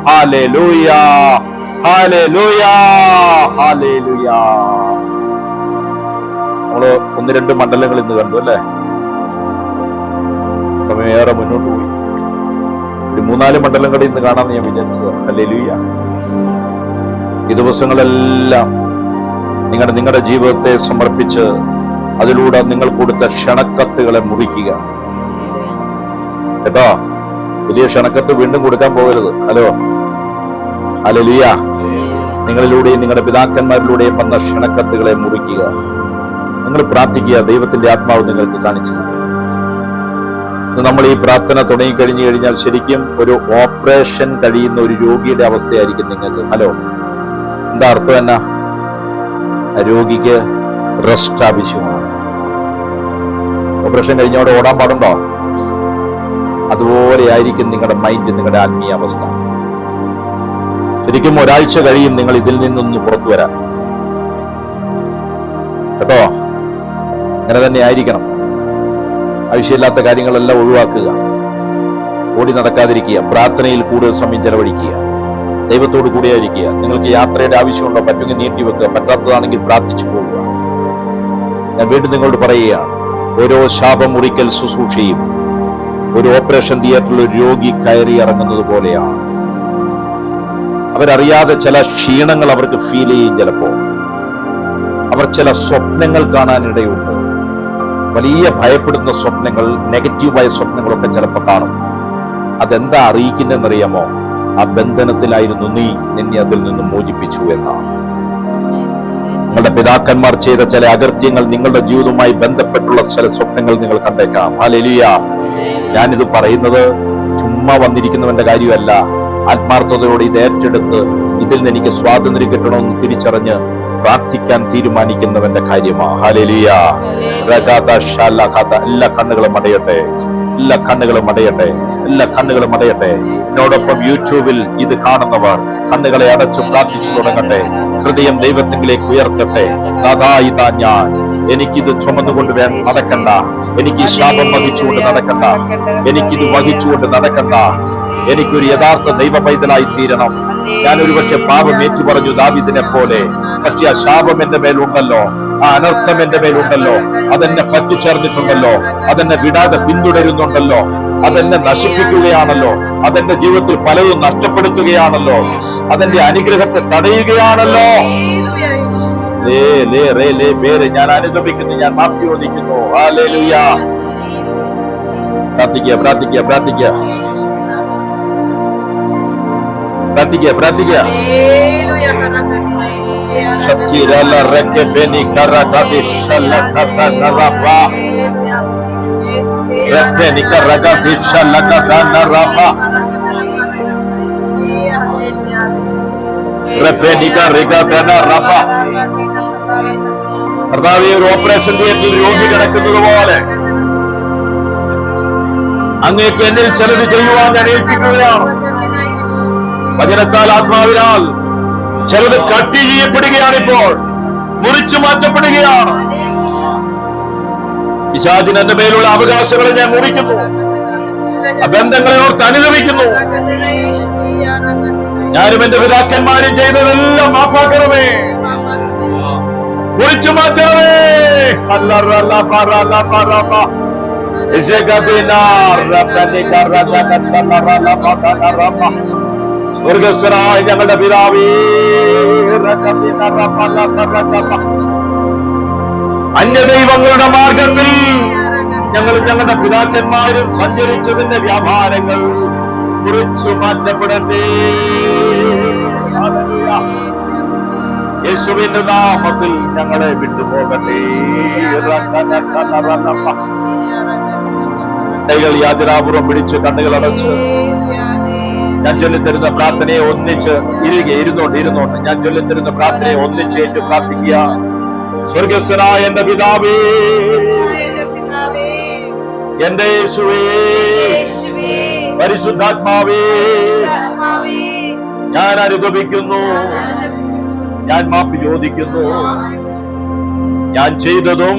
ഹല്ലേലൂയ, ഹല്ലേലൂയ, ഹല്ലേലൂയ. നമ്മള് 1-2 മണ്ഡലങ്ങൾ ഇന്ന് കണ്ടു അല്ലേ? സമയം ഏറെ മുന്നോട്ട് പോയി. 3-4 മണ്ഡലങ്ങൾ ഇന്ന് കാണാമെന്ന് ഞാൻ വിചാരിച്ചത്. ഹല്ലേലൂയ. ഈ ദിവസങ്ങളെല്ലാം നിങ്ങളുടെ ജീവിതത്തെ സമർപ്പിച്ച് അതിലൂടെ നിങ്ങൾ കൊടുത്ത ക്ഷണക്കത്തുകളെ മുറിക്കുക കേട്ടോ. പുതിയ ക്ഷണക്കത്ത് വീണ്ടും കൊടുക്കാൻ പോകരുത്. Hello, hallelujah. നിങ്ങളിലൂടെയും നിങ്ങളുടെ പിതാക്കന്മാരിലൂടെയും വന്ന ക്ഷണക്കത്തുകളെ മുറിക്കുക. നിങ്ങൾ പ്രാർത്ഥിക്കുക, ദൈവത്തിന്റെ ആത്മാവ് നിങ്ങൾക്ക് കാണിച്ചു. നമ്മൾ ഈ പ്രാർത്ഥന തുടങ്ങി കഴിഞ്ഞാൽ ശരിക്കും ഒരു ഓപ്പറേഷൻ കഴിയുന്ന ഒരു രോഗിയുടെ അവസ്ഥയായിരിക്കും നിങ്ങൾക്ക്. ഹലോ, എന്താ അർത്ഥം? എന്നാ? രോഗിക്ക് റെസ്റ്റ് ആവശ്യമാണ്. ഓപ്പറേഷൻ കഴിഞ്ഞവിടെ ഓടാൻ പാടുണ്ടോ? അതുപോലെ ആയിരിക്കും നിങ്ങളുടെ മൈൻഡ്, നിങ്ങളുടെ ആത്മീയ അവസ്ഥ. ശരിക്കും ഒരാഴ്ച കഴിയും നിങ്ങൾ ഇതിൽ നിന്നൊന്ന് പുറത്തു വരാൻ കേട്ടോ. അങ്ങനെ തന്നെ ആയിരിക്കണം. ആവശ്യമില്ലാത്ത കാര്യങ്ങളെല്ലാം ഒഴിവാക്കുക, ഓടി നടക്കാതിരിക്കുക, പ്രാർത്ഥനയിൽ കൂടുതൽ സമയം ചെലവഴിക്കുക, ദൈവത്തോട് കൂടിയായിരിക്കുക. നിങ്ങൾക്ക് യാത്രയുടെ ആവശ്യമുണ്ടോ? പറ്റുമെങ്കിൽ നീട്ടിവെക്കുക, പറ്റാത്തതാണെങ്കിൽ പ്രാർത്ഥിച്ചു പോകുക. ഞാൻ വീണ്ടും നിങ്ങളോട് പറയുകയാണ്, ഓരോ ശാപം മുറിക്കൽ ശുശ്രൂഷയും ഒരു ഓപ്പറേഷൻ തിയേറ്ററിൽ ഒരു രോഗി കയറി ഇറങ്ങുന്നത് പോലെയാണ്. അവരറിയാതെ ചില ക്ഷീണങ്ങൾ അവർക്ക് ഫീൽ ചെയ്യും. ചിലപ്പോ അവർ ചില സ്വപ്നങ്ങൾ കാണാനിടയുണ്ട്. വലിയ ഭയപ്പെടുന്ന സ്വപ്നങ്ങൾ, നെഗറ്റീവായ സ്വപ്നങ്ങളൊക്കെ ചിലപ്പോൾ കാണും. അതെന്താ അറിയിക്കുന്നതെന്നറിയാമോ? ആ ബന്ധനത്തിലായിരുന്നു നീ, നിന്നെ അതിൽ നിന്നും മോചിപ്പിച്ചു എന്നാണ്. നിങ്ങളുടെ പിതാക്കന്മാർ ചെയ്ത ചില അകൃത്യങ്ങൾ, നിങ്ങളുടെ ജീവിതവുമായി ബന്ധപ്പെട്ടുള്ള ചില സ്വപ്നങ്ങൾ നിങ്ങൾ കണ്ടേക്കാം. ഹല്ലേലൂയ. ഞാനിത് പറയുന്നത് ചുമ്മാ വന്നിരിക്കുന്നവന്റെ കാര്യമല്ല. ആത്മാർത്ഥതയോടെ ഇത് ഏറ്റെടുത്ത് ഇതിൽ നിന്ന് എനിക്ക് സ്വാതന്ത്ര്യം കിട്ടണമെന്ന് തിരിച്ചറിഞ്ഞ് പ്രാർത്ഥിക്കാൻ തീരുമാനിക്കുന്നവന്റെ കാര്യമാണ്. ഹല്ലേലൂയ. എല്ലാ കണ്ണുകളും അടയട്ടെ, എല്ലാ കണ്ണുകളും അടയട്ടെ, എല്ലാ കണ്ണുകളും അടയട്ടെ. എന്നോടൊപ്പം യൂട്യൂബിൽ ഇത് കാണുന്നവർ കണ്ണുകളെ അടച്ചു പ്രാർത്ഥിച്ചു തുടങ്ങട്ടെ. ഹൃദയം ദൈവത്തിലേക്ക് ഉയർത്തട്ടെ. അതാ ഇതാ ഞാൻ, എനിക്കിത് ചുമന്നുകൊണ്ട് നടക്കണ്ട, എനിക്ക് ശാപം വഹിച്ചുകൊണ്ട് നടക്കണ്ട, എനിക്കിത് വഹിച്ചുകൊണ്ട് നടക്കണ്ട. എനിക്കൊരു യഥാർത്ഥ ദൈവ പൈതലായി തീരണം. ഞാനൊരു പക്ഷെ പാപം ഏറ്റു പറഞ്ഞു ദാവീദിനെ പോലെ. പക്ഷെ ആ ശാപം എന്റെ മേലുണ്ടല്ലോ, ആ അനർത്ഥം എന്റെ മേലുണ്ടല്ലോ, അതെന്നെ പറ്റിച്ചേർന്നിട്ടുണ്ടല്ലോ, അതെന്നെ വിടാതെ പിന്തുടരുന്നുണ്ടല്ലോ, അതെന്നെ നശിപ്പിക്കുകയാണല്ലോ, അതെന്റെ ജീവിതത്തിൽ പലതും നഷ്ടപ്പെടുത്തുകയാണല്ലോ, അതെന്റെ അനുഗ്രഹത്തെ തടയുകയാണല്ലോ. ഞാൻ അനുദപിക്കുന്നു, ഞാൻ മാപ്പി ചോദിക്കുന്നു. ഹല്ലേലൂയ. പ്രാർത്ഥിക്കുക, പ്രാർത്ഥിക്കുക, പ്രാർത്ഥിക്കുക, പ്രാർത്ഥിക്കുക, പ്രാർത്ഥിക്കുക. കർത്താവേ, ഒരു ഓപ്പറേഷൻ തിയേറ്ററിൽ രോഗി കിടക്കുന്നത് പോലെ അങ്ങേക്ക് എന്നിൽ ചിലത് ചെയ്യുവാൻ ഞാൻ ഏൽപ്പിക്കുകയാണ്. വചനത്താൽ, ആത്മാവിനാൽ ചിലത് കട്ട് ചെയ്യപ്പെടുകയാണ്, ഇപ്പോൾ മുറിച്ചു മാറ്റപ്പെടുകയാണ്. പിശാചിന് എന്റെ മേലുള്ള അവകാശങ്ങളെ ഞാൻ മുറിക്കുന്നു, ബന്ധങ്ങളെ ഓർത്ത് അനുഭവിക്കുന്നു. ഞാനും എന്റെ പിതാക്കന്മാരും ചെയ്തതെല്ലാം മാപ്പാക്കണമേ, മുറിച്ചു മാറ്റണമേ. സ്വർഗസ്ഥനായ ഞങ്ങളുടെ പിതാവേ, അന്യദൈവങ്ങളുടെ മാർഗത്തിൽ ഞങ്ങളുടെ പിതാക്കന്മാരും സഞ്ചരിച്ചതിന്റെ വ്യാപാരങ്ങൾ മുറിച്ചു മാറ്റപ്പെടട്ടെ. യേശുവിന്റെ നാമത്തിൽ ഞങ്ങളെ വിട്ടുപോകട്ടെ. കൈകൾ യാചനാപൂർവം പിടിച്ച് കണ്ണുകൾ അടച്ച് ഞാൻ ചൊല്ലിത്തരുന്ന പ്രാർത്ഥനയെ ഒന്നിച്ച് ഇരുന്നോണ്ട് ഞാൻ ചൊല്ലിത്തരുന്ന പ്രാർത്ഥനയെ ഒന്നിച്ചേറ്റ് പ്രാർത്ഥിക്കുക. സ്വർഗസ്ഥനായ എന്റെ പിതാവേ, എന്റെ യേശുവേ, പരിശുദ്ധാത്മാവേ, ഞാൻ അനുഭവിക്കുന്നു, ഞാൻ മാപ്പ് ചോദിക്കുന്നു. ഞാൻ ചെയ്തതും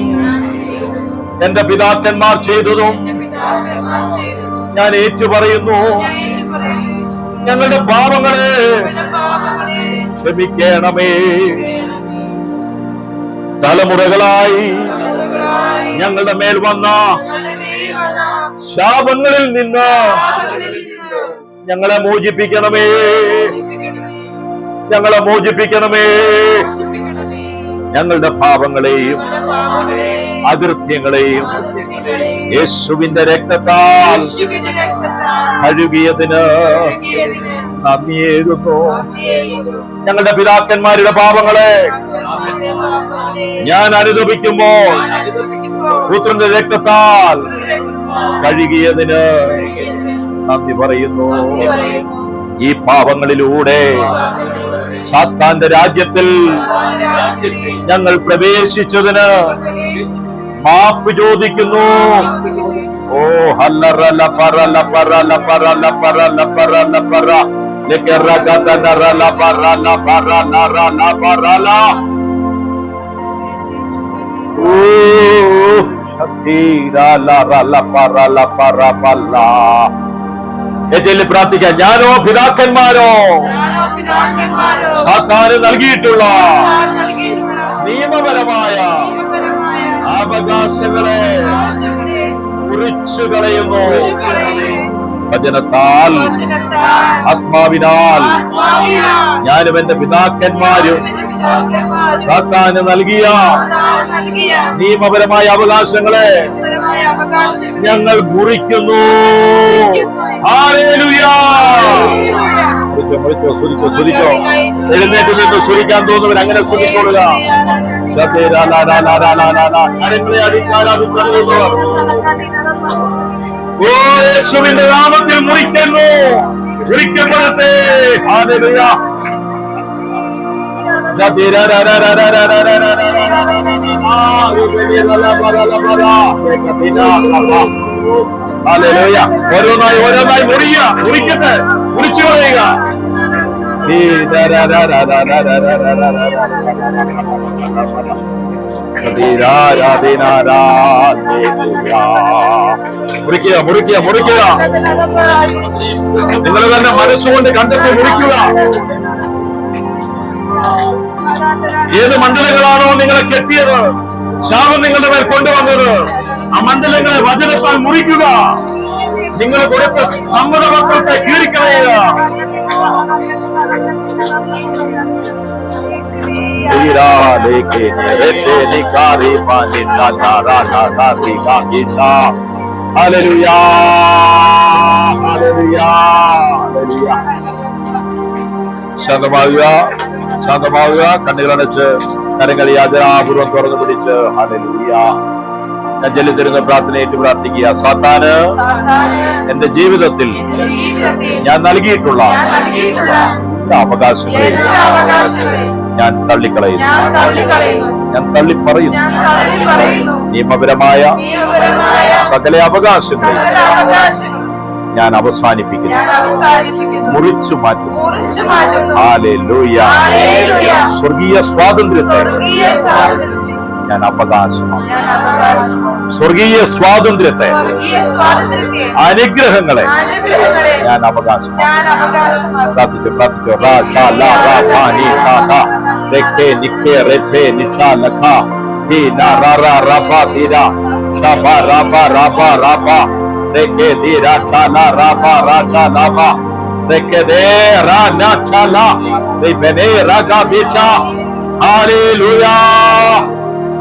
എന്റെ പിതാക്കന്മാർ ചെയ്തതും ഞാൻ ഏറ്റുപറയുന്നു. ഞങ്ങളുടെ പാപങ്ങളെ ക്ഷമിക്കണമേ. തലമുറകളായി ഞങ്ങളുടെ മേൽ വന്ന ശാപങ്ങളിൽ നിന്ന് ഞങ്ങളെ മോചിപ്പിക്കണമേ, ഞങ്ങളെ മോചിപ്പിക്കണമേ. ഞങ്ങളുടെ പാപങ്ങളെയും അകൃത്യങ്ങളെയും യേശുവിന്റെ രക്തത്താൽ കഴുകിയതിന് നന്ദിയേകുന്നു. ഞങ്ങളുടെ പിതാക്കന്മാരുടെ പാപങ്ങളെ ഞാൻ അനുദപിക്കുമ്പോൾ പുത്രന്റെ രക്തത്താൽ കഴുകിയതിന് നന്ദി പറയുന്നു. ഈ പാപങ്ങളിലൂടെ സാത്താന്റെ രാജ്യത്തിൽ ഞങ്ങൾ പ്രവേശിച്ചതിന് മാപ്പ് ചോദിക്കുന്നു. ഓ ഹല്ലറല പറല പറല പറല പറല പറല പറ ലകറഗദനറല പറല പറല പറല. ഓ ഏറ്റവും പ്രാർത്ഥിക്കാം. ഞാനോ പിതാക്കന്മാരോ സാത്താന് നൽകിയിട്ടുള്ള നിയമപരമായ അവകാശങ്ങളെ കുറിച്ചു കളയുന്നു. വചനത്താൽ ആത്മാവിനാൽ ഞാനും എന്റെ പിതാക്കന്മാരും സാത്താന് നൽകിയ നിയമപരമായ അവകാശങ്ങളെ ഞങ്ങൾ മുറിക്കുന്നു. ഹല്ലേലൂയ. എഴുന്നേറ്റ് നിന്ന് സ്തുതിക്കാൻ തോന്നുന്നവർ അങ്ങനെ സ്തുതിച്ചോളുക. കരങ്ങളെ അടിച്ചാരാധിക്കുന്നവർ ഓ യേശുവിന്റെ നാമത്തിൽ മുറിക്കുന്നു. മുറിക്കപ്പെടട്ടെ. ഹല്ലേലൂയ. ഓരോന്നായി ഓരോന്നായി മുറിക്കട്ടെ. മുറിച്ചു കളയുക. മുറിക്കുക മുറിക്കുക മുറിക്കുക. നിങ്ങൾ തന്നെ മനസ്സുകൊണ്ട് കണ്ടെത്തി മുറിക്കുക. ഏത് മണ്ഡലങ്ങളാണോ നിങ്ങളെ കെട്ടിയത്, ശാപം നിങ്ങളുടെ മേൽ കൊണ്ടുവന്നത്, ആ മണ്ഡലങ്ങളെ വചനത്താൽ മുറിക്കുക. നിങ്ങൾ കൊടുത്ത സമ്മതപത്രത്തെ കീറിക്കളയുക. ഹല്ലേലൂയ ഹല്ലേലൂയ ഹല്ലേലൂയ. ശാന്തമാകുക ശാന്തമാകുക. കണ്ണുകളടച്ച് കരങ്ങൾ യാചനാപൂർവം തുറന്നു പിടിച്ച് ഹല്ലേലൂയ. ഞാൻ ചൊല്ലിത്തരുന്ന പ്രാർത്ഥന ഏറ്റു പ്രാർത്ഥിക്കുക. സാത്താന് എന്റെ ജീവിതത്തിൽ ഞാൻ നൽകിയിട്ടുള്ള അവകാശങ്ങളെ ഞാൻ തള്ളിക്കളയുന്നു. ഞാൻ തള്ളിപ്പറയുന്നു. നിയമപരമായ സകല അവകാശങ്ങളെ ഞാൻ അവസാനിപ്പിക്കുന്നു, മുറിച്ചു മാറ്റുന്നു. ഹല്ലേലൂയ. സ്വർഗീയ സ്വാതന്ത്ര്യത്തെ ഞാൻ അവകാശമാണ്. സ്വർഗീയ സ്വാതന്ത്ര്യത്തെ, അനുഗ്രഹങ്ങളെ ഞാൻ അവകാശമാണ്.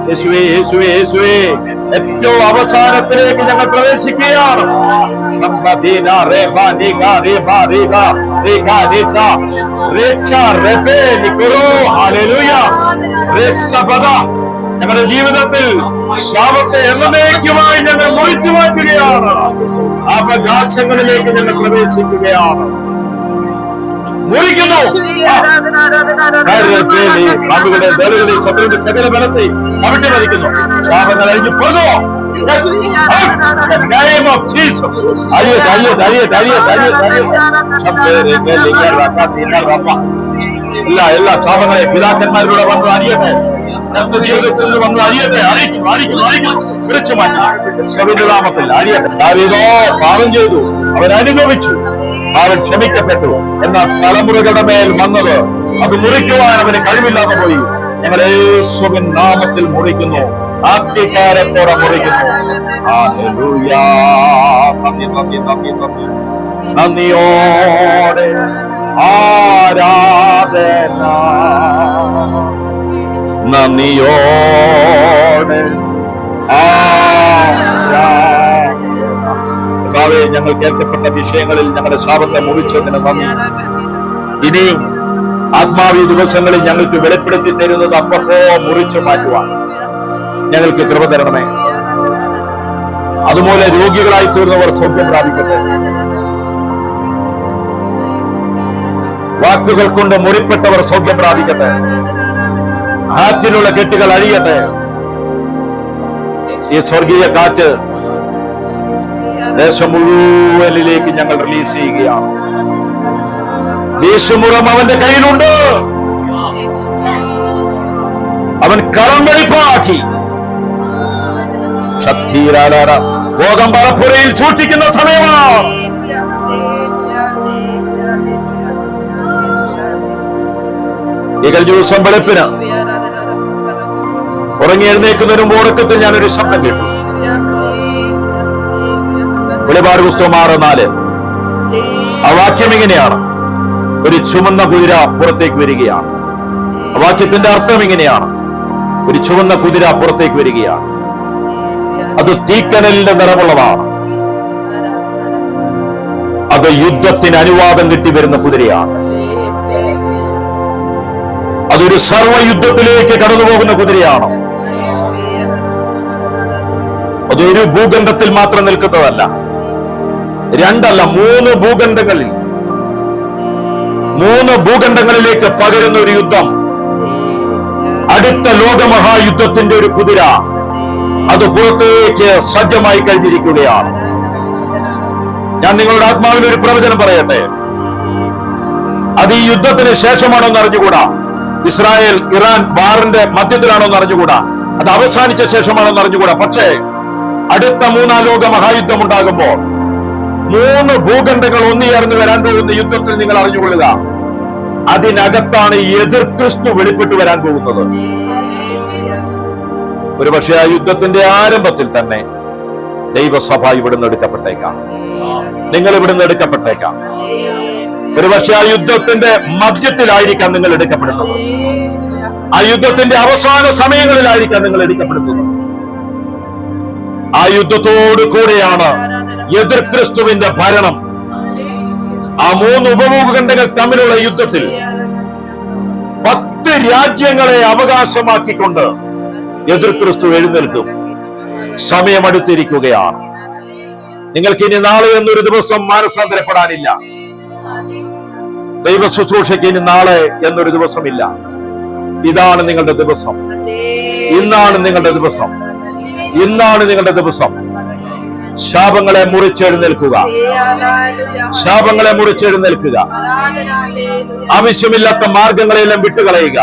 യേശുവേ യേശുവേ യേശുവേ, ഏറ്റവും അവസാനത്തിലേക്ക് ഞങ്ങൾ പ്രവേശിക്കുകയാണ്. ഞങ്ങളുടെ ജീവിതത്തിൽ ശാപത്തെ എന്നേക്കുമായി ഞങ്ങൾ മുറിച്ചു മാറ്റുകയാണ്. അവകാശങ്ങളിലേക്ക് ഞങ്ങൾ പ്രവേശിക്കുകയാണ്. മുറിക്കുന്നു. ശത്രുവിന്റെ സകല ബലത്തെ ചവിട്ടി മരിക്കുന്നു. ശാപങ്ങൾ അഴിഞ്ഞു പോകുന്നു. എല്ലാ ശാപങ്ങളെ പിതാക്കന്മാരിലൂടെ വന്നത് അറിയട്ടെ. ജീവിതത്തിൽ നിന്ന് വന്നത് അറിയട്ടെ. കുറിച്ചു മാറ്റി നാമത്തിൽ അറിയട്ടെ. ദാവീദോ പാപം ചെയ്തു, അവൻ അനുഭവിച്ചു, അവൻ ക്ഷമിക്കപ്പെട്ടു. എന്നാൽ തലമുറകളുടെ മേൽ വന്നത് അത് മുറിക്കുവാൻ അവന് കഴിവില്ലാതെ പോയി. ഞങ്ങൾ യേശുവിൻ നാമത്തിൽ മുറിക്കുന്നു. ആദ്യകാരത്തോടെ മുറിക്കുന്നു. ഹല്ലേലൂയ. നന്ദി നന്ദി നന്ദി നന്ദി. നന്ദിയോടെ ആരാധന, നന്ദിയോടെ കർത്താവേ, ഞങ്ങൾ കേൾക്കപ്പെട്ട വിഷയങ്ങളിൽ ഞങ്ങളുടെ ശാപത്തെ മുറിച്ചതിന് നന്ദി. ഇനി ആത്മാവീയ ദിവസങ്ങളിൽ ഞങ്ങൾക്ക് വെളിപ്പെടുത്തി തരുന്നത് അപ്പപ്പോ മുറിച്ചു മാറ്റുവാൻ ഞങ്ങൾക്ക് കൃപ തരണമേ. അതുപോലെ രോഗികളായി തീർന്നവർ സൗഖ്യം പ്രാപിക്കട്ടെ. വാക്കുകൾ കൊണ്ട് മുറിപ്പെട്ടവർ സൗഖ്യം പ്രാപിക്കട്ടെ. ഹാറ്റിലുള്ള കെട്ടുകൾ അഴിയട്ടെ. ഈ സ്വർഗീയ കാറ്റ് ദേശം മുഴുവനിലേക്ക് ഞങ്ങൾ റിലീസ് ചെയ്യുകയാണ്. ദേശമുറം അവന്റെ കയ്യിലുണ്ട്. അവൻ കളം വെളിപ്പാക്കി. ശക്തിയിലാലാര ഭോഗം പറപ്പുരയിൽ സൂക്ഷിക്കുന്ന സമയമാണ്. ദിവസം വെളുപ്പിന് ഉറങ്ങി എഴുന്നേക്കുന്നതിന് മുമ്പ് ഉറക്കത്തിൽ ഞാനൊരു ശബ്ദം കേട്ടു. വെളിപാട് പുസ്തകം 6:4. ആ വാക്യം ഇങ്ങനെയാണ്: ഒരു ചുമന്ന കുതിര പുറത്തേക്ക് വരികയാണ്. ആ വാക്യത്തിന്റെ അർത്ഥം ഇങ്ങനെയാണ്: ഒരു ചുവന്ന കുതിര പുറത്തേക്ക് വരികയാണ്. അത് തീക്കനലിന്റെ നിറമുള്ളതാണ്. അത് യുദ്ധത്തിന് അനുവാദം കിട്ടി വരുന്ന കുതിരയാണ്. അതൊരു സർവയുദ്ധത്തിലേക്ക് കടന്നു പോകുന്ന കുതിരയാണ്. അതൊരു ഭൂഖണ്ഡത്തിൽ മാത്രം നിൽക്കുന്നതല്ല, 2 അല്ല 3 ഭൂഖണ്ഡങ്ങളിൽ 3 ഭൂഖണ്ഡങ്ങളിലേക്ക് പകരുന്ന ഒരു യുദ്ധം. അടുത്ത ലോകമഹായുദ്ധത്തിന്റെ ഒരു കുതിര അത് പുറത്തേക്ക് സജ്ജമായി കഴിഞ്ഞിരിക്കുകയാണ്. ഞാൻ നിങ്ങളുടെ ആത്മാവിൽ ഒരു പ്രവചനം പറയട്ടെ. അത് ഈ യുദ്ധത്തിന് ശേഷമാണോ എന്ന് അറിഞ്ഞുകൂടാ. ഇസ്രായേൽ ഇറാൻ വാറിന്റെ മധ്യത്തിലാണോ എന്ന് അറിഞ്ഞുകൂടാ. അത് അവസാനിച്ച ശേഷമാണോ എന്ന് അറിഞ്ഞുകൂടാ. പക്ഷേ അടുത്ത 3-ാം ലോക മഹായുദ്ധം ഉണ്ടാകുമ്പോൾ 3 ഭൂഖണ്ഡങ്ങൾ ഒന്നുചേർന്ന് വരാൻ പോകുന്ന യുദ്ധത്തിൽ നിങ്ങൾ അറിഞ്ഞുകൊള്ളുക, അതിനകത്താണ് എതിർ ക്രിസ്തു വെളിപ്പെട്ടു വരാൻ പോകുന്നത്. ഒരുപക്ഷെ ആ യുദ്ധത്തിന്റെ ആരംഭത്തിൽ തന്നെ ദൈവസഭ ഇവിടുന്ന് എടുക്കപ്പെട്ടേക്കാം, നിങ്ങൾ ഇവിടുന്ന് എടുക്കപ്പെട്ടേക്കാം. ഒരുപക്ഷെ ആ യുദ്ധത്തിന്റെ മധ്യത്തിലായിരിക്കാം നിങ്ങൾ എടുക്കപ്പെടുന്നത്. ആ യുദ്ധത്തിന്റെ അവസാന സമയങ്ങളിലായിരിക്കാം നിങ്ങൾ എടുക്കപ്പെടുന്നത്. ആ യുദ്ധത്തോടു കൂടെയാണ് എതിർ ക്രിസ്തുവിന്റെ ഭരണം. ആ 3 ഉപഭൂഖണ്ഡങ്ങൾ തമ്മിലുള്ള യുദ്ധത്തിൽ 10 രാജ്യങ്ങളെ അവകാശമാക്കിക്കൊണ്ട് എതിർ ക്രിസ്തു എഴുന്നേൽക്കും. സമയമടുത്തിരിക്കുകയാണ്. നിങ്ങൾക്ക് ഇനി നാളെ എന്നൊരു ദിവസം മാനസാന്തരപ്പെടാനില്ല. ദൈവ ശുശ്രൂഷയ്ക്ക് ഇനി നാളെ എന്നൊരു ദിവസമില്ല. ഇതാണ് നിങ്ങളുടെ ദിവസം. ഇന്നാണ് നിങ്ങളുടെ ദിവസം. ഇന്നാണ് നിങ്ങളുടെ ദിവസം. ശാപങ്ങളെ മുറിച്ചെഴുന്നേൽക്കുക. ശാപങ്ങളെ മുറിച്ചെഴുന്നേൽക്കുക. ആവശ്യമില്ലാത്ത മാർഗങ്ങളെയെല്ലാം വിട്ടുകളയുക.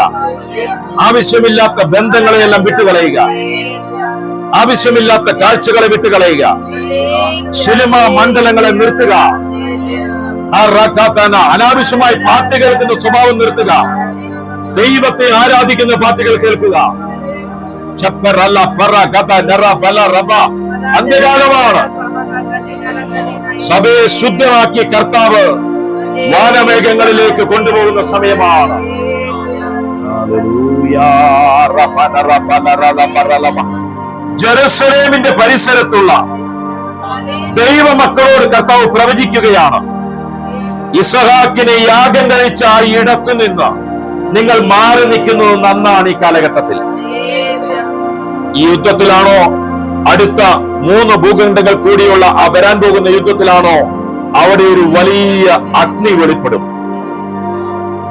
ആവശ്യമില്ലാത്ത ബന്ധങ്ങളെയെല്ലാം വിട്ടുകളയുക. ആവശ്യമില്ലാത്ത കാഴ്ചകളെ വിട്ടുകളയുക. സിനിമ മണ്ഡലങ്ങളെ നിർത്തുക. അനാവശ്യമായി പാട്ട് കേൾക്കുന്ന സ്വഭാവം നിർത്തുക. ദൈവത്തെ ആരാധിക്കുന്ന പാട്ടുകൾ കേൾക്കുക. അന്ത്യകാലമാണ്. സഭയെ ശുദ്ധമാക്കി കർത്താവ് വാനമേഘങ്ങളിലേക്ക് കൊണ്ടുപോകുന്ന സമയമാണ്. ജെറുസലേമിന്റെ പരിസരത്തുള്ള ദൈവമക്കളോട് കർത്താവ് പ്രവചിക്കുകയാണ്: ഇസഹാക്കിനെ യാഗം കഴിച്ച ആ ഇടത്തു നിന്ന് നിങ്ങൾ മാറി നിൽക്കുന്നത് നന്നാണ്. ഈ കാലഘട്ടത്തിൽ ഈ യുദ്ധത്തിലാണോ, അടുത്ത 3 ഭൂഖണ്ഡങ്ങൾ കൂടിയുള്ള ആ വരാൻ പോകുന്ന യുദ്ധത്തിലാണോ, അവിടെ ഒരു വലിയ അഗ്നി വെളിപ്പെടും.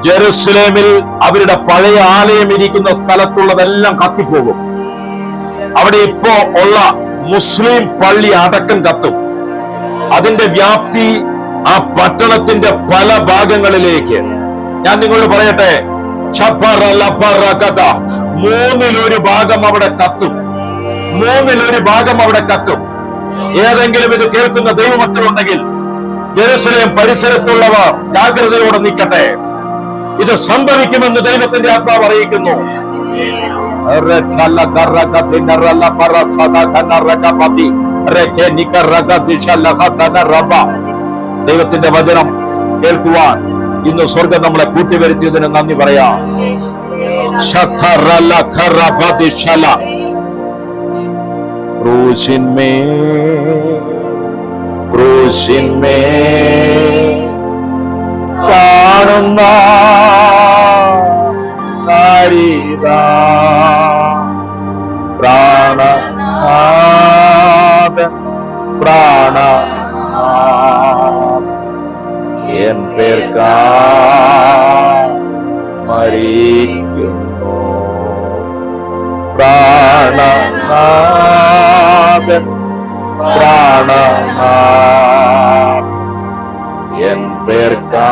ജെറുസലേമിൽ അവരുടെ പഴയ ആലയം ഇരിക്കുന്ന സ്ഥലത്തുള്ളതെല്ലാം കത്തിപ്പോകും. അവിടെ ഇപ്പോ ഉള്ള മുസ്ലിം പള്ളി അടക്കം കത്തും. അതിന്റെ വ്യാപ്തി ആ പട്ടണത്തിന്റെ പല ഭാഗങ്ങളിലേക്ക്. ഞാൻ നിങ്ങളോട് പറയട്ടെ, 3-1 ഭാഗം അവിടെ കത്തും. 3-1 ഭാഗം അവിടെ കത്തും. ഏതെങ്കിലും ഇത് കേൾക്കുന്ന ദൈവമക്കളുണ്ടെങ്കിൽ ജെറുസലേം പരിസരത്തുള്ളവർ ജാഗ്രതയോടെ നിൽക്കട്ടെ. ഇത് സംഭവിക്കുമെന്ന് ദൈവത്തിന്റെ ആത്മാവ് അറിയിക്കുന്നു. ദൈവത്തിന്റെ വചനം കേൾക്കുവാൻ ഇന്ന് സ്വർഗം നമ്മളെ കൂട്ടിവരുത്തിയതിന് നന്ദി പറയാം. ക്രൂശിന്മേ കാണുന്ന എൻ പേർക്കാ മരിക്കുന്നു. പ്രാണനാഥൻ പ്രാണനാഥൻ എൻ പേർക്കാ